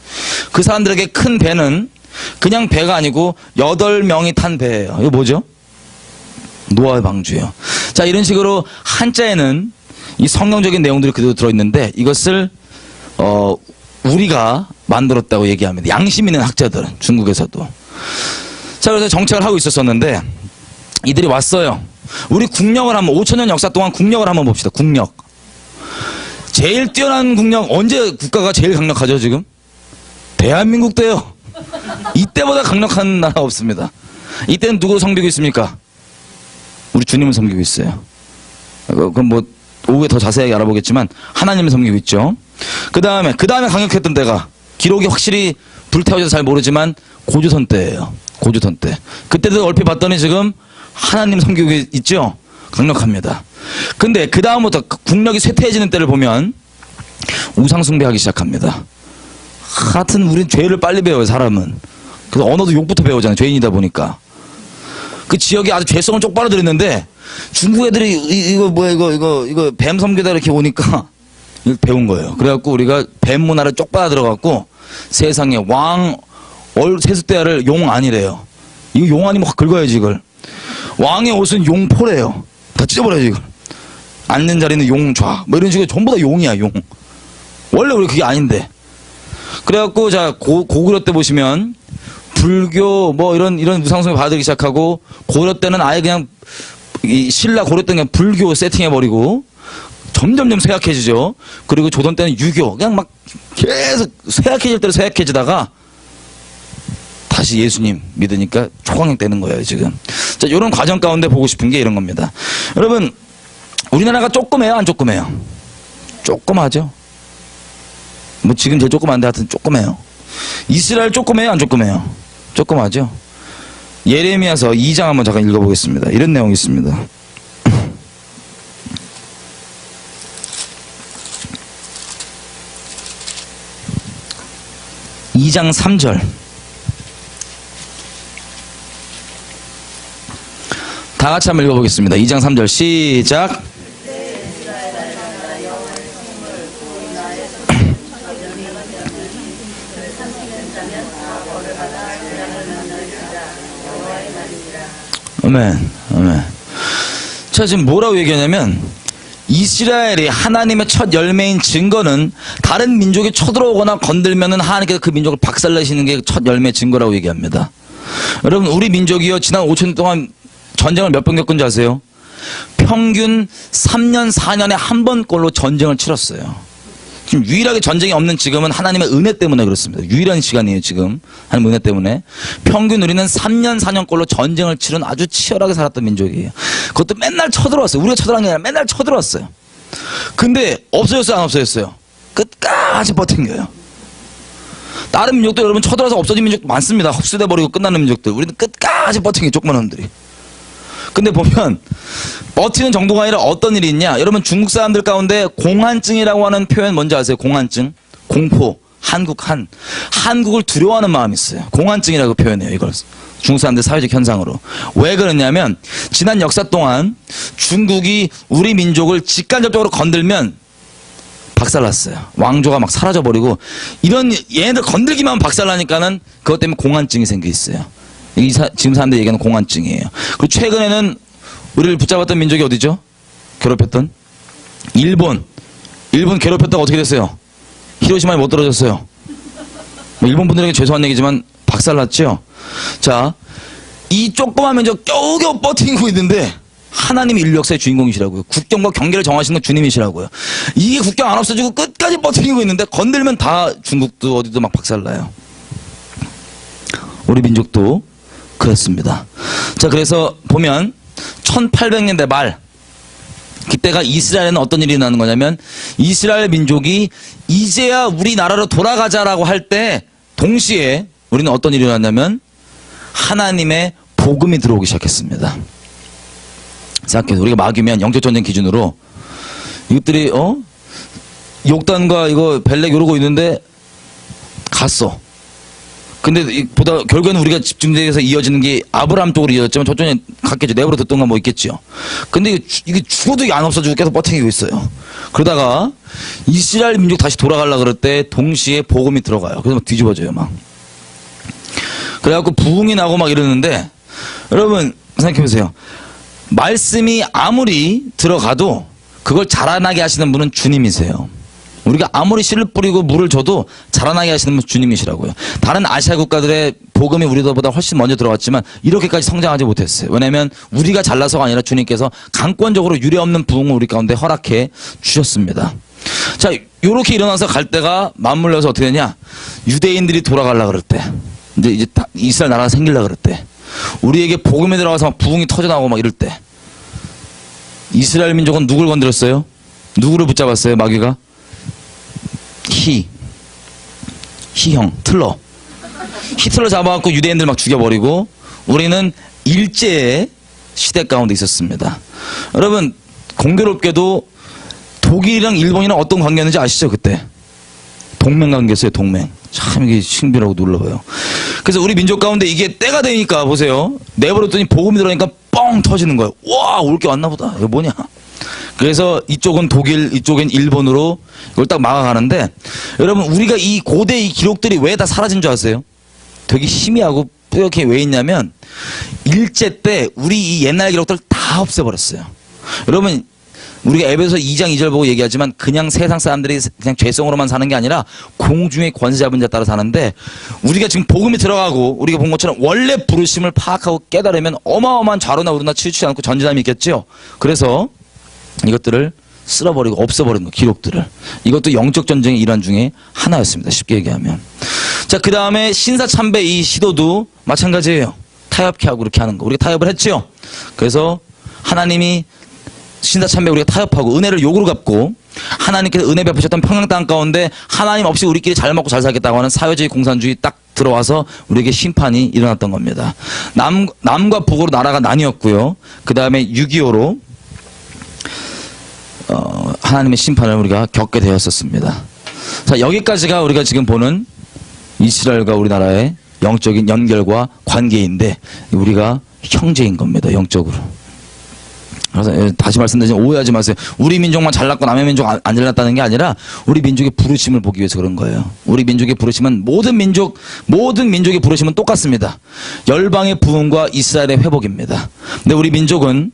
그 사람들에게 큰 배는 그냥 배가 아니고 8명이 탄 배예요. 이거 뭐죠? 노아의 방주예요. 자, 이런 식으로 한자에는 이 성경적인 내용들이 그대로 들어있는데, 이것을 우리가 만들었다고 얘기합니다. 양심 있는 학자들은, 중국에서도. 자, 그래서 정책을 하고 있었었는데 이들이 왔어요. 우리 국력을 한번, 5,000년 역사 동안 국력을 한번 봅시다. 국력. 제일 뛰어난 국력, 언제 국가가 제일 강력하죠 지금? 대한민국 때요. 이때보다 강력한 나라 없습니다. 이때는 누구 섬기고 있습니까? 우리 주님을 섬기고 있어요. 그럼 뭐 오후에 더 자세하게 알아보겠지만 하나님을 섬기고 있죠. 그 다음에 강력했던 때가, 기록이 확실히 불태워져서 잘 모르지만 고조선 때예요. 고조선 때. 그때도 얼핏 봤더니 지금 하나님 섬기고 있죠. 강력합니다. 근데 그 다음부터 국력이 쇠퇴해지는 때를 보면 우상 숭배하기 시작합니다. 하여튼 우린 죄를 빨리 배워요, 사람은. 그래서 언어도 욕부터 배우잖아요, 죄인이다 보니까. 그 지역에 아주 죄성을 쪽 빨아들였는데 중국 애들이 이거 뱀 섬기다 이렇게 오니까 이걸 배운 거예요. 그래갖고 우리가 뱀 문화를 쪽 빨아 들어갖고 세상에 세숫대야를 용 아니래요. 이거 용 아니면 확 긁어야지 이걸. 왕의 옷은 용포래요. 다 찢어버려야지 이걸. 앉는 자리는 용좌, 뭐 이런 식으로 전부 다 용이야, 용. 원래 우리 그게 아닌데. 그래갖고 자, 고구려 때 보시면 불교 뭐 이런 우상숭배 받아들이기 시작하고, 고려 때는 아예 그냥 이 신라 고려 때는 그냥 불교 세팅해버리고 점점점 쇠약해지죠. 그리고 조선 때는 유교, 그냥 막 계속 쇠약해질 대로 쇠약해지다가 다시 예수님 믿으니까 초강력 되는 거예요 지금. 자, 이런 과정 가운데 보고 싶은 게 이런 겁니다. 여러분, 우리나라가 조그매요, 안 조그매요? 조그마죠. 뭐 지금 제일 조그만데 하여튼 조그매요. 이스라엘 조그매요, 안 조그매요? 조그마죠. 예레미야서 2장 한번 잠깐 읽어보겠습니다. 이런 내용이 있습니다. 2장 3절. 다 같이 한번 읽어보겠습니다. 2장 3절 시작. 아멘, 아멘. 자, 지금 뭐라고 얘기하냐면, 이스라엘이 하나님의 첫 열매인 증거는 다른 민족이 쳐들어오거나 건들면은 하나님께서 그 민족을 박살내시는 게 첫 열매 증거라고 얘기합니다. 여러분, 우리 민족이요, 지난 5천 동안 전쟁을 몇 번 겪은지 아세요? 평균 3년, 4년에 한 번꼴로 전쟁을 치렀어요. 지금 유일하게 전쟁이 없는 지금은 하나님의 은혜 때문에 그렇습니다. 유일한 시간이에요, 지금. 하나님의 은혜 때문에. 평균 우리는 3년, 4년꼴로 전쟁을 치른 아주 치열하게 살았던 민족이에요. 그것도 맨날 쳐들어왔어요. 우리가 쳐들어간 게 아니라 맨날 쳐들어왔어요. 근데 없어졌어요, 안 없어졌어요? 끝까지 버틴 거예요. 다른 민족도 여러분 쳐들어와서 없어진 민족도 많습니다. 흡수돼버리고 끝나는 민족들. 우리는 끝까지 버틴 게 조그만 놈들이. 근데 보면 버티는 정도가 아니라 어떤 일이 있냐. 여러분, 중국 사람들 가운데 공한증이라고 하는 표현 뭔지 아세요? 공한증, 공포, 한국을 두려워하는 마음이 있어요. 공안증이라고 표현해요. 이걸 중국 사람들 사회적 현상으로. 왜 그러냐면 지난 역사 동안 중국이 우리 민족을 직간접적으로 건들면 박살났어요. 왕조가 막 사라져버리고 이런 얘네들 건들기만 하면 박살나니까는 그것 때문에 공안증이 생겨 있어요. 지금 사람들 얘기하는 공안증이에요. 그리고 최근에는 우리를 붙잡았던 민족이 어디죠? 괴롭혔던 일본 괴롭혔다가 어떻게 됐어요? 히로시마에 못 떨어졌어요. 일본 분들에게 죄송한 얘기지만 박살났죠. 자, 이 조그만 민족 겨우겨우 버티고 있는데 하나님이 인류 역사의 주인공이시라고요. 국경과 경계를 정하시는 건 주님이시라고요. 이게 국경 안 없어지고 끝까지 버티고 있는데 건들면 다 중국도 어디도 막 박살나요. 우리 민족도 그렇습니다. 자, 그래서 보면 1800년대 말 그때가 이스라엘에는 어떤 일이 일어나는 거냐면 이스라엘 민족이 이제야 우리나라로 돌아가자라고 할 때 동시에 우리는 어떤 일이 일어났냐면 하나님의 복음이 들어오기 시작했습니다. 생각해서 우리가 막이면 영적전쟁 기준으로 이것들이 욕단과 이거 벨렉 이러고 있는데 갔어. 근데 보다 결국에는 우리가 집중돼서 이어지는 게 아브라함 쪽으로 이어졌지만 저쪽에 갔겠죠. 내버려 뒀던가 뭐 있겠죠. 근데 이게 죽어도 안 없어지고 계속 버티고 있어요. 그러다가 이스라엘 민족 다시 돌아가려고 그럴 때 동시에 복음이 들어가요. 그래서 막 뒤집어져요 막. 그래갖고 부흥이 나고 막 이러는데 여러분 생각해보세요. 말씀이 아무리 들어가도 그걸 자라나게 하시는 분은 주님이세요. 우리가 아무리 씨를 뿌리고 물을 줘도 자라나게 하시는 분은 주님이시라고요. 다른 아시아 국가들의 복음이 우리보다 훨씬 먼저 들어왔지만 이렇게까지 성장하지 못했어요. 왜냐하면 우리가 잘나서가 아니라 주님께서 강권적으로 유례없는 부흥을 우리 가운데 허락해 주셨습니다. 자, 요렇게 일어나서 갈 때가 맞물려서 어떻게 되냐? 유대인들이 돌아가려고 그럴 때, 이제 이스라엘 나라가 생기려고 그럴 때, 우리에게 복음이 들어가서 막 부흥이 터져나오고 막 이럴 때, 이스라엘 민족은 누굴 건드렸어요? 누구를 붙잡았어요, 마귀가? 희형, 틀러. 히틀러 잡아갖고 유대인들 막 죽여버리고 우리는 일제의 시대 가운데 있었습니다. 여러분, 공교롭게도 독일이랑 일본이랑 어떤 관계였는지 아시죠, 그때? 동맹 관계였어요, 동맹. 참 이게 신비라고 놀라워요. 그래서 우리 민족 가운데 이게 때가 되니까 보세요. 내버렸더니 복음이 들어오니까 뻥 터지는 거예요. 와, 올 게 왔나 보다. 이거 뭐냐? 그래서 이쪽은 독일, 이쪽은 일본으로 이걸 딱 막아가는데 여러분 우리가 이 고대 이 기록들이 왜 다 사라진 줄 아세요? 되게 희미하고 뿌옇게 왜 있냐면 일제 때 우리 이 옛날 기록들 다 없애버렸어요. 여러분 우리가 에베소 2장 2절 보고 얘기하지만 그냥 세상 사람들이 그냥 죄성으로만 사는 게 아니라 공중의 권세 잡은 자 따라 사는데 우리가 지금 복음이 들어가고 우리가 본 것처럼 원래 부르심을 파악하고 깨달으면 어마어마한 좌로나 우로나 치우치지 않고 전진함이 있겠죠. 그래서 이것들을 쓸어버리고 없애버리는 거, 기록들을. 이것도 영적 전쟁의 일환 중에 하나였습니다. 쉽게 얘기하면. 자, 그 다음에 신사참배 이 시도도 마찬가지예요. 타협케 하고 그렇게 하는 거. 우리가 타협을 했죠. 그래서 하나님이 신사참배 우리가 타협하고 은혜를 욕으로 갚고 하나님께서 은혜 베푸셨던 평양 땅 가운데 하나님 없이 우리끼리 잘 먹고 잘 살겠다고 하는 사회주의 공산주의 딱 들어와서 우리에게 심판이 일어났던 겁니다. 남과 북으로 나라가 나뉘었고요. 그 다음에 6.25로 하나님의 심판을 우리가 겪게 되었었습니다. 자, 여기까지가 우리가 지금 보는 이스라엘과 우리나라의 영적인 연결과 관계인데 우리가 형제인 겁니다. 영적으로. 그래서 다시 말씀드리지만 오해하지 마세요. 우리 민족만 잘났고 남의 민족 안 잘났다는 게 아니라 우리 민족의 부르심을 보기 위해서 그런 거예요. 우리 민족의 부르심은 모든 민족의 부르심은 똑같습니다. 열방의 부흥과 이스라엘의 회복입니다. 근데 우리 민족은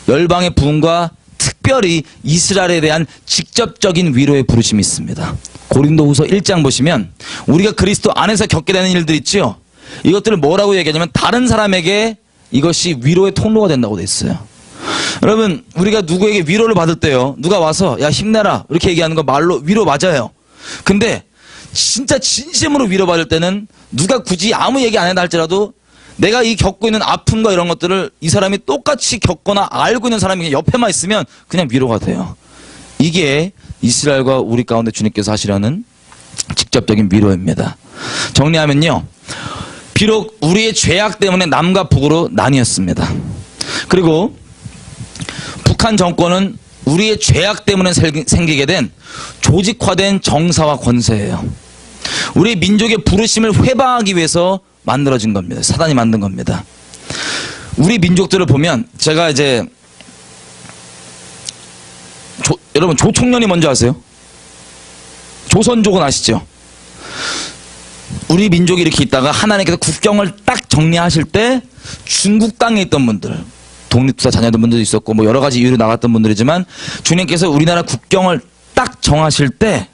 열방의 부흥과 특별히 이스라엘에 대한 직접적인 위로의 부르심이 있습니다. 고린도후서 1장 보시면 우리가 그리스도 안에서 겪게 되는 일들 있죠. 이것들을 뭐라고 얘기하냐면 다른 사람에게 이것이 위로의 통로가 된다고 돼 있어요. 여러분 우리가 누구에게 위로를 받을 때요. 누가 와서 야 힘내라 이렇게 얘기하는 거 말로 위로 맞아요. 근데 진짜 진심으로 위로받을 때는 누가 굳이 아무 얘기 안 한다 할지라도 내가 이 겪고 있는 아픔과 이런 것들을 이 사람이 똑같이 겪거나 알고 있는 사람이 옆에만 있으면 그냥 위로가 돼요. 이게 이스라엘과 우리 가운데 주님께서 하시려는 직접적인 위로입니다. 정리하면요. 비록 우리의 죄악 때문에 남과 북으로 나뉘었습니다. 그리고 북한 정권은 우리의 죄악 때문에 생기게 된 조직화된 정사와 권세예요. 우리 민족의 부르심을 회방하기 위해서 만들어진 겁니다. 사단이 만든 겁니다. 우리 민족들을 보면 제가 이제 여러분 조총련이 뭔지 아세요? 조선족은 아시죠? 우리 민족이 이렇게 있다가 하나님께서 국경을 딱 정리하실 때 중국 땅에 있던 분들, 독립투사 자녀들 분들도 있었고 뭐 여러 가지 이유로 나갔던 분들이지만 주님께서 우리나라 국경을 딱 정하실 때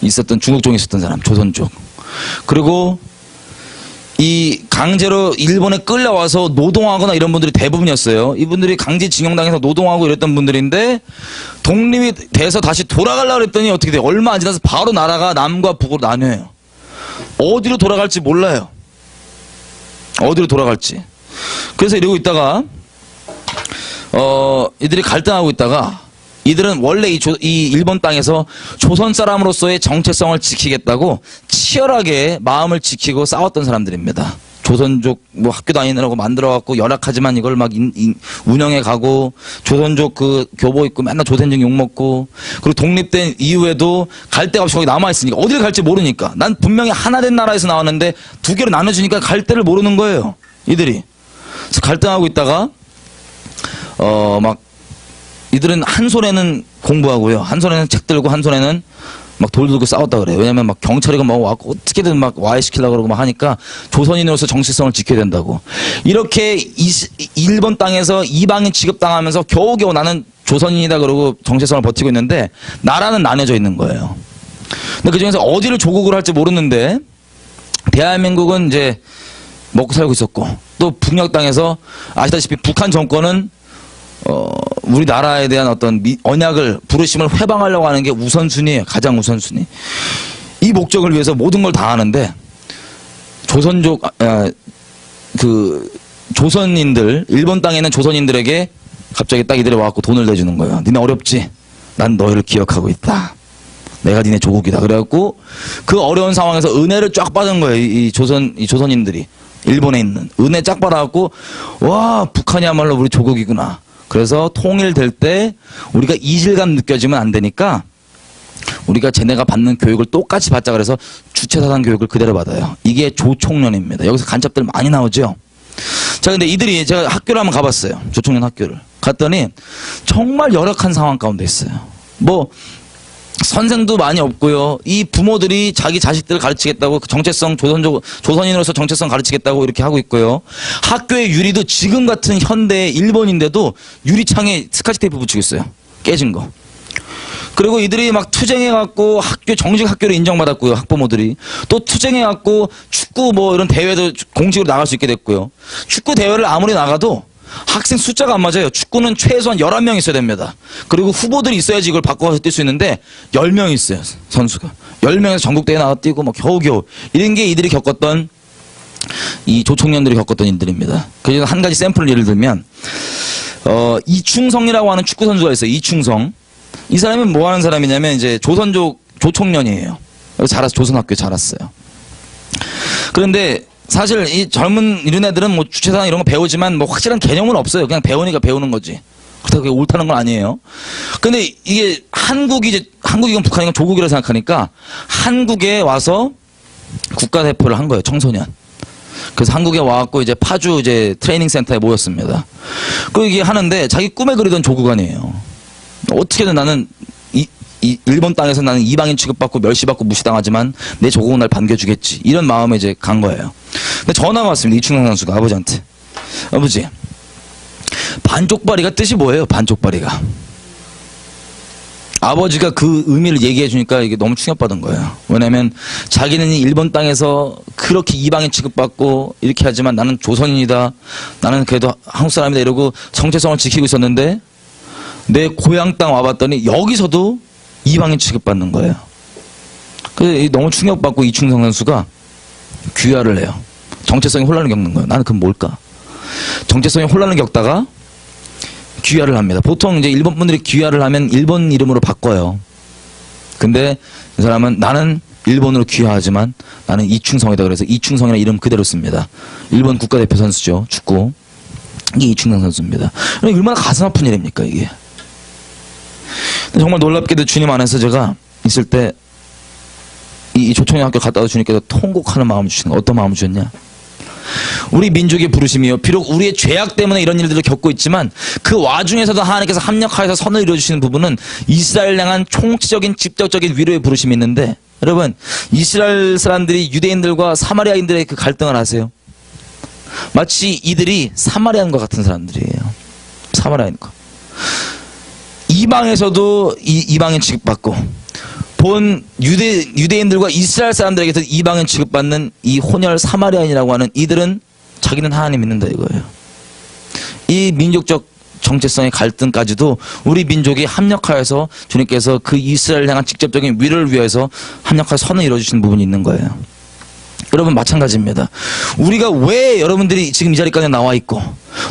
있었던 중국종에 있었던 사람, 조선족. 그리고 이 강제로 일본에 끌려와서 노동하거나 이런 분들이 대부분이었어요. 이분들이 강제징용당해서 노동하고 이랬던 분들인데 독립이 돼서 다시 돌아가려고 그랬더니 어떻게 돼요? 얼마 안 지나서 바로 나라가 남과 북으로 나뉘어요. 어디로 돌아갈지 몰라요. 어디로 돌아갈지. 그래서 이러고 있다가 이들이 갈등하고 있다가 이들은 원래 이 일본 땅에서 조선 사람으로서의 정체성을 지키겠다고 치열하게 마음을 지키고 싸웠던 사람들입니다. 조선족 뭐 학교 다니느라고 만들어갖고 열악하지만 이걸 막 운영해 가고 조선족 그 교복 입고 맨날 조선족 욕먹고 그리고 독립된 이후에도 갈 데가 없이 거기 남아있으니까 어디를 갈지 모르니까 난 분명히 하나 된 나라에서 나왔는데 두 개로 나눠주니까 갈 데를 모르는 거예요. 이들이. 그래서 갈등하고 있다가 막 이들은 한 손에는 공부하고요. 한 손에는 책 들고 한 손에는 막 돌 들고 싸웠다 그래요. 왜냐면 막 경찰이가 막 와갖고 어떻게든 막 와해시키려고 그러고 막 하니까 조선인으로서 정체성을 지켜야 된다고. 이렇게 일본 땅에서 이방인 취급당하면서 겨우겨우 나는 조선인이다 그러고 정체성을 버티고 있는데 나라는 나뉘어져 있는 거예요. 근데 그 중에서 어디를 조국으로 할지 모르는데 대한민국은 이제 먹고 살고 있었고 또 북녘 땅에서 아시다시피 북한 정권은 우리나라에 대한 어떤 언약을 부르심을 회방하려고 하는 게 우선순위예요. 가장 우선순위. 이 목적을 위해서 모든 걸 다 하는데 조선족 조선인들 일본 땅에 있는 조선인들에게 갑자기 딱 이들이 와갖고 돈을 내주는 거예요. 니네 어렵지? 난 너희를 기억하고 있다. 내가 니네 조국이다. 그래갖고 그 어려운 상황에서 은혜를 쫙 받은 거예요. 이 조선인들이 일본에 있는 은혜 쫙 받아갖고 와 북한이야말로 우리 조국이구나. 그래서 통일될 때 우리가 이질감 느껴지면 안 되니까 우리가 쟤네가 받는 교육을 똑같이 받자 그래서 주체사상 교육을 그대로 받아요. 이게 조총련입니다. 여기서 간첩들 많이 나오죠. 자, 근데 이들이 제가 학교를 한번 가봤어요. 조총련 학교를. 갔더니 정말 열악한 상황 가운데 있어요. 뭐 선생도 많이 없고요. 이 부모들이 자기 자식들을 가르치겠다고 정체성 조선인으로서 정체성 가르치겠다고 이렇게 하고 있고요. 학교의 유리도 지금 같은 현대 일본인데도 유리창에 스카치 테이프 붙이고 있어요. 깨진 거. 그리고 이들이 막 투쟁해갖고 정식 학교를 인정받았고요. 학부모들이. 또 투쟁해갖고 축구 뭐 이런 대회도 공식으로 나갈 수 있게 됐고요. 축구 대회를 아무리 나가도 학생 숫자가 안 맞아요. 축구는 최소한 11명 있어야 됩니다. 그리고 후보들이 있어야지 이걸 바꿔서 뛸 수 있는데 10명 있어요. 선수가. 10명에서 전국대회 나가 뛰고 뭐 겨우겨우. 이런 게 이들이 겪었던 이 조총련들이 겪었던 일들입니다. 그래서 한 가지 샘플 예를 들면 이충성이라고 하는 축구 선수가 있어요. 이충성. 이 사람은 뭐 하는 사람이냐면 이제 조총련이에요. 조선학교에 자랐어요. 그런데 사실 이 젊은 이런 애들은 뭐 주체사상 이런 거 배우지만 뭐 확실한 개념은 없어요. 그냥 배우니까 배우는 거지. 그렇다고 그게 옳다는 건 아니에요. 근데 이게 한국이건 북한이건 조국이라고 생각하니까 한국에 와서 국가대표를 한 거예요. 청소년. 그래서 한국에 와갖고 이제 파주 이제 트레이닝 센터에 모였습니다. 그 이게 하는데 자기 꿈에 그리던 조국 아니에요. 어떻게든 나는 일본 땅에서 나는 이방인 취급받고 멸시받고 무시당하지만 내 조국은 날 반겨주겠지. 이런 마음에 이제 간 거예요. 근데 전화가 왔습니다. 이충성 선수가 아버지한테. 아버지, 반쪽발이가 뜻이 뭐예요? 반쪽발이가. 아버지가 그 의미를 얘기해 주니까 이게 너무 충격받은 거예요. 왜냐면 자기는 일본 땅에서 그렇게 이방인 취급받고 이렇게 하지만 나는 조선인이다. 나는 그래도 한국 사람이다 이러고 정체성을 지키고 있었는데 내 고향 땅 와봤더니 여기서도 이방인 취급받는 거예요. 그래서 너무 충격받고 이충성 선수가 귀화를 해요. 정체성이 혼란을 겪는 거예요. 나는 그건 뭘까? 정체성이 혼란을 겪다가 귀화를 합니다. 보통 이제 일본 분들이 귀화를 하면 일본 이름으로 바꿔요. 근데 이 사람은 나는 일본으로 귀화하지만 나는 이충성이다. 그래서 이충성이라는 이름 그대로 씁니다. 일본 국가대표 선수죠. 축구. 이게 이충성 선수입니다. 얼마나 가슴 아픈 일입니까 이게. 정말 놀랍게도 주님 안에서 제가 있을 때 이 조총련 학교 갔다 와 주님께서 통곡하는 마음을 주시는 거예요. 어떤 마음을 주셨냐? 우리 민족의 부르심이요. 비록 우리의 죄악 때문에 이런 일들을 겪고 있지만 그 와중에서도 하나님께서 합력하여서 선을 이루어주시는 부분은 이스라엘 향한 총체적인 직접적인 위로의 부르심이 있는데, 여러분 이스라엘 사람들이 유대인들과 사마리아인들의 그 갈등을 아세요? 마치 이들이 사마리아인과 같은 사람들이에요. 사마리아인과 이방에서도 이방인 취급받고 본 유대인들과 이스라엘 사람들에게서 이방인 취급받는 이 혼혈 사마리아인이라고 하는 이들은 자기는 하나님 믿는다 이거예요. 이 민족적 정체성의 갈등까지도 우리 민족이 합력하여서 주님께서 그 이스라엘 향한 직접적인 위로를 위해서 합력할 선을 이루어주시는 부분이 있는 거예요. 여러분 마찬가지입니다. 우리가 왜 여러분들이 지금 이 자리까지 나와 있고,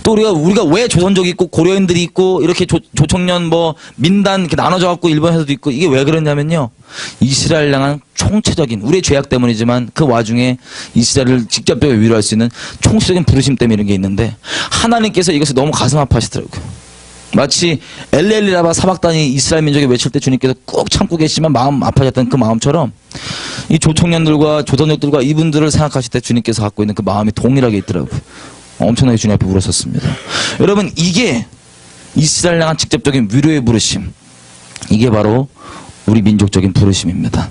또 우리가 왜 조선족이 있고 고려인들이 있고 이렇게 조총련 뭐 민단 이렇게 나눠져 갖고 일본에서도 있고, 이게 왜 그러냐면요, 이스라엘 향한 총체적인 우리의 죄악 때문이지만 그 와중에 이스라엘을 직접적으로 위로할 수 있는 총체적인 부르심 때문에 이런 게 있는데, 하나님께서 이것을 너무 가슴 아파하시더라고요. 마치 엘레리라바 사박단이 이스라엘 민족에 외칠 때 주님께서 꾹 참고 계시지만 마음 아파졌던 그 마음처럼 이 조총련들과 조선족들과 이분들을 생각하실 때 주님께서 갖고 있는 그 마음이 동일하게 있더라고요. 엄청나게 주님 앞에 울었었습니다. 여러분 이게 이스라엘 향한 직접적인 위로의 부르심, 이게 바로 우리 민족적인 부르심입니다.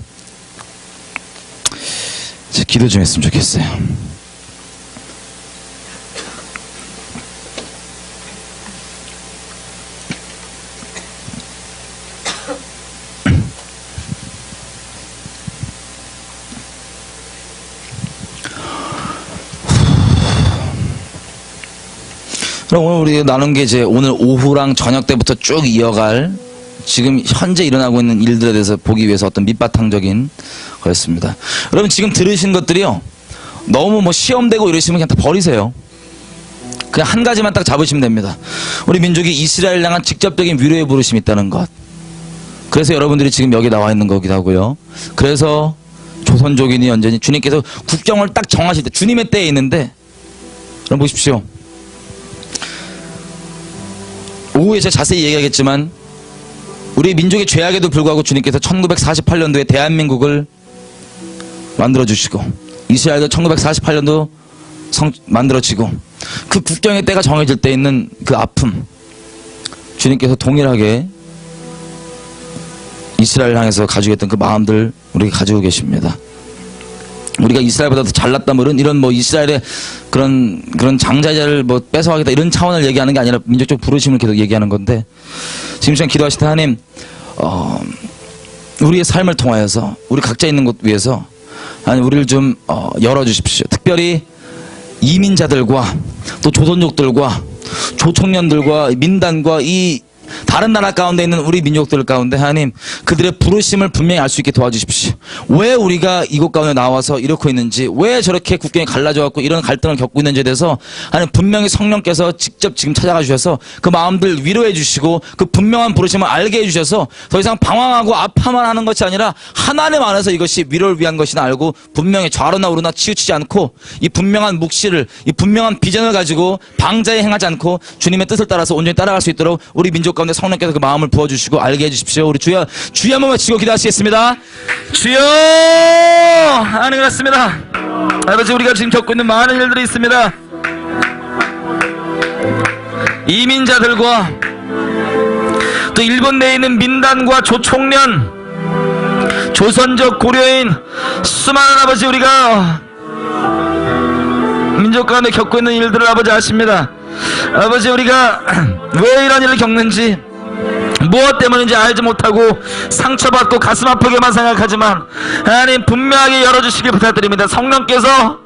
기도 좀 했으면 좋겠어요. 그럼 오늘 우리 나눈 게 이제 오늘 오후랑 저녁 때부터 쭉 이어갈 지금 현재 일어나고 있는 일들에 대해서 보기 위해서 어떤 밑바탕적인 거였습니다. 여러분 지금 들으신 것들이요, 너무 뭐 시험되고 이러시면 그냥 다 버리세요. 그냥 한 가지만 딱 잡으시면 됩니다. 우리 민족이 이스라엘 향한 직접적인 위로의 부르심이 있다는 것. 그래서 여러분들이 지금 여기 나와 있는 거기도 하고요. 그래서 조선족이니 언제니 주님께서 국경을 딱 정하실 때 주님의 때에 있는데, 여러분 보십시오. 오후에 제가 자세히 얘기하겠지만 우리 민족의 죄악에도 불구하고 주님께서 1948년도에 대한민국을 만들어주시고 이스라엘도 1948년도 만들어지고 그 국경의 때가 정해질 때 있는 그 아픔, 주님께서 동일하게 이스라엘 향해서 가지고 있던 그 마음들 우리가 가지고 계십니다. 우리가 이스라엘보다 더 잘났다 뭐 이런 뭐 이스라엘의 그런 장자자를 뭐 뺏어가겠다 이런 차원을 얘기하는 게 아니라 민족적 부르심을 계속 얘기하는 건데, 지금 시간 기도하실 때 하나님 우리의 삶을 통하여서 우리 각자 있는 곳 위에서 하나님 우리를 좀 열어주십시오. 특별히 이민자들과 또 조선족들과 조총련들과 민단과 이 다른 나라 가운데 있는 우리 민족들 가운데 하나님 그들의 부르심을 분명히 알 수 있게 도와주십시오. 왜 우리가 이곳 가운데 나와서 이렇게 있는지, 왜 저렇게 국경이 갈라져 갖고 이런 갈등을 겪고 있는지에 대해서 하나님 분명히 성령께서 직접 지금 찾아가 주셔서 그 마음들 위로해 주시고 그 분명한 부르심을 알게 해 주셔서 더 이상 방황하고 아파만 하는 것이 아니라 하나님 안에서 이것이 위로를 위한 것이나 알고 분명히 좌로나 우로나 치우치지 않고 이 분명한 묵시를, 이 분명한 비전을 가지고 방자에 행하지 않고 주님의 뜻을 따라서 온전히 따라갈 수 있도록 우리 민족 가운데 성령께서 그 마음을 부어주시고 알게 해주십시오. 우리 주여 한번 외치고 기도하시겠습니다. 주여, 하나님 그렇습니다. 아버지, 우리가 지금 겪고 있는 많은 일들이 있습니다. 이민자들과 또 일본 내에 있는 민단과 조총련, 조선족 고려인 수많은 아버지 우리가 민족 가운데 겪고 있는 일들을 아버지 아십니다. 아버지, 우리가 왜 이런 일을 겪는지 무엇 때문인지 알지 못하고 상처받고 가슴 아프게만 생각하지만 하나님 분명하게 열어주시길 부탁드립니다. 성령께서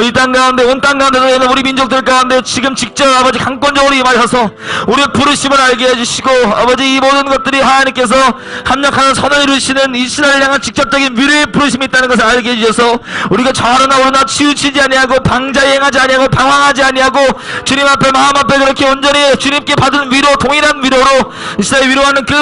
이 땅 가운데, 온 땅 가운데도 있는 우리 민족들 가운데 지금 직접 아버지 강권적으로 임하셔서 우리의 부르심을 알게 해주시고, 아버지 이 모든 것들이 하나님께서 합력하는 선을 이루시는 이스라엘 향한 직접적인 위로의 부르심이 있다는 것을 알게 해주셔서 우리가 좌로나 우로나 치우치지 아니하고 방자에 행하지 아니하고 방황하지 아니하고 주님 앞에 마음 앞에 그렇게 온전히 주님께 받은 위로, 동일한 위로로 이스라엘 위로하는 그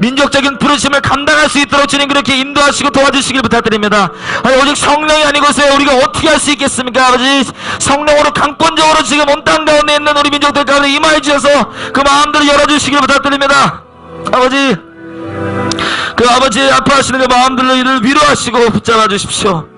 민족적인 부르심을 감당할 수 있도록 주님 그렇게 인도하시고 도와주시길 부탁드립니다. 아니, 오직 성령이 아니고서야 우리가 어떻게 할 수 있겠습니까? 아버지, 성령으로 강권적으로 지금 온 땅 가운데 있는 우리 민족들 가운데 임하여 주셔서 그 마음들을 열어주시길 부탁드립니다. 아버지, 그 아버지의 아파하시는 그 마음들로 이를 위로하시고 붙잡아 주십시오.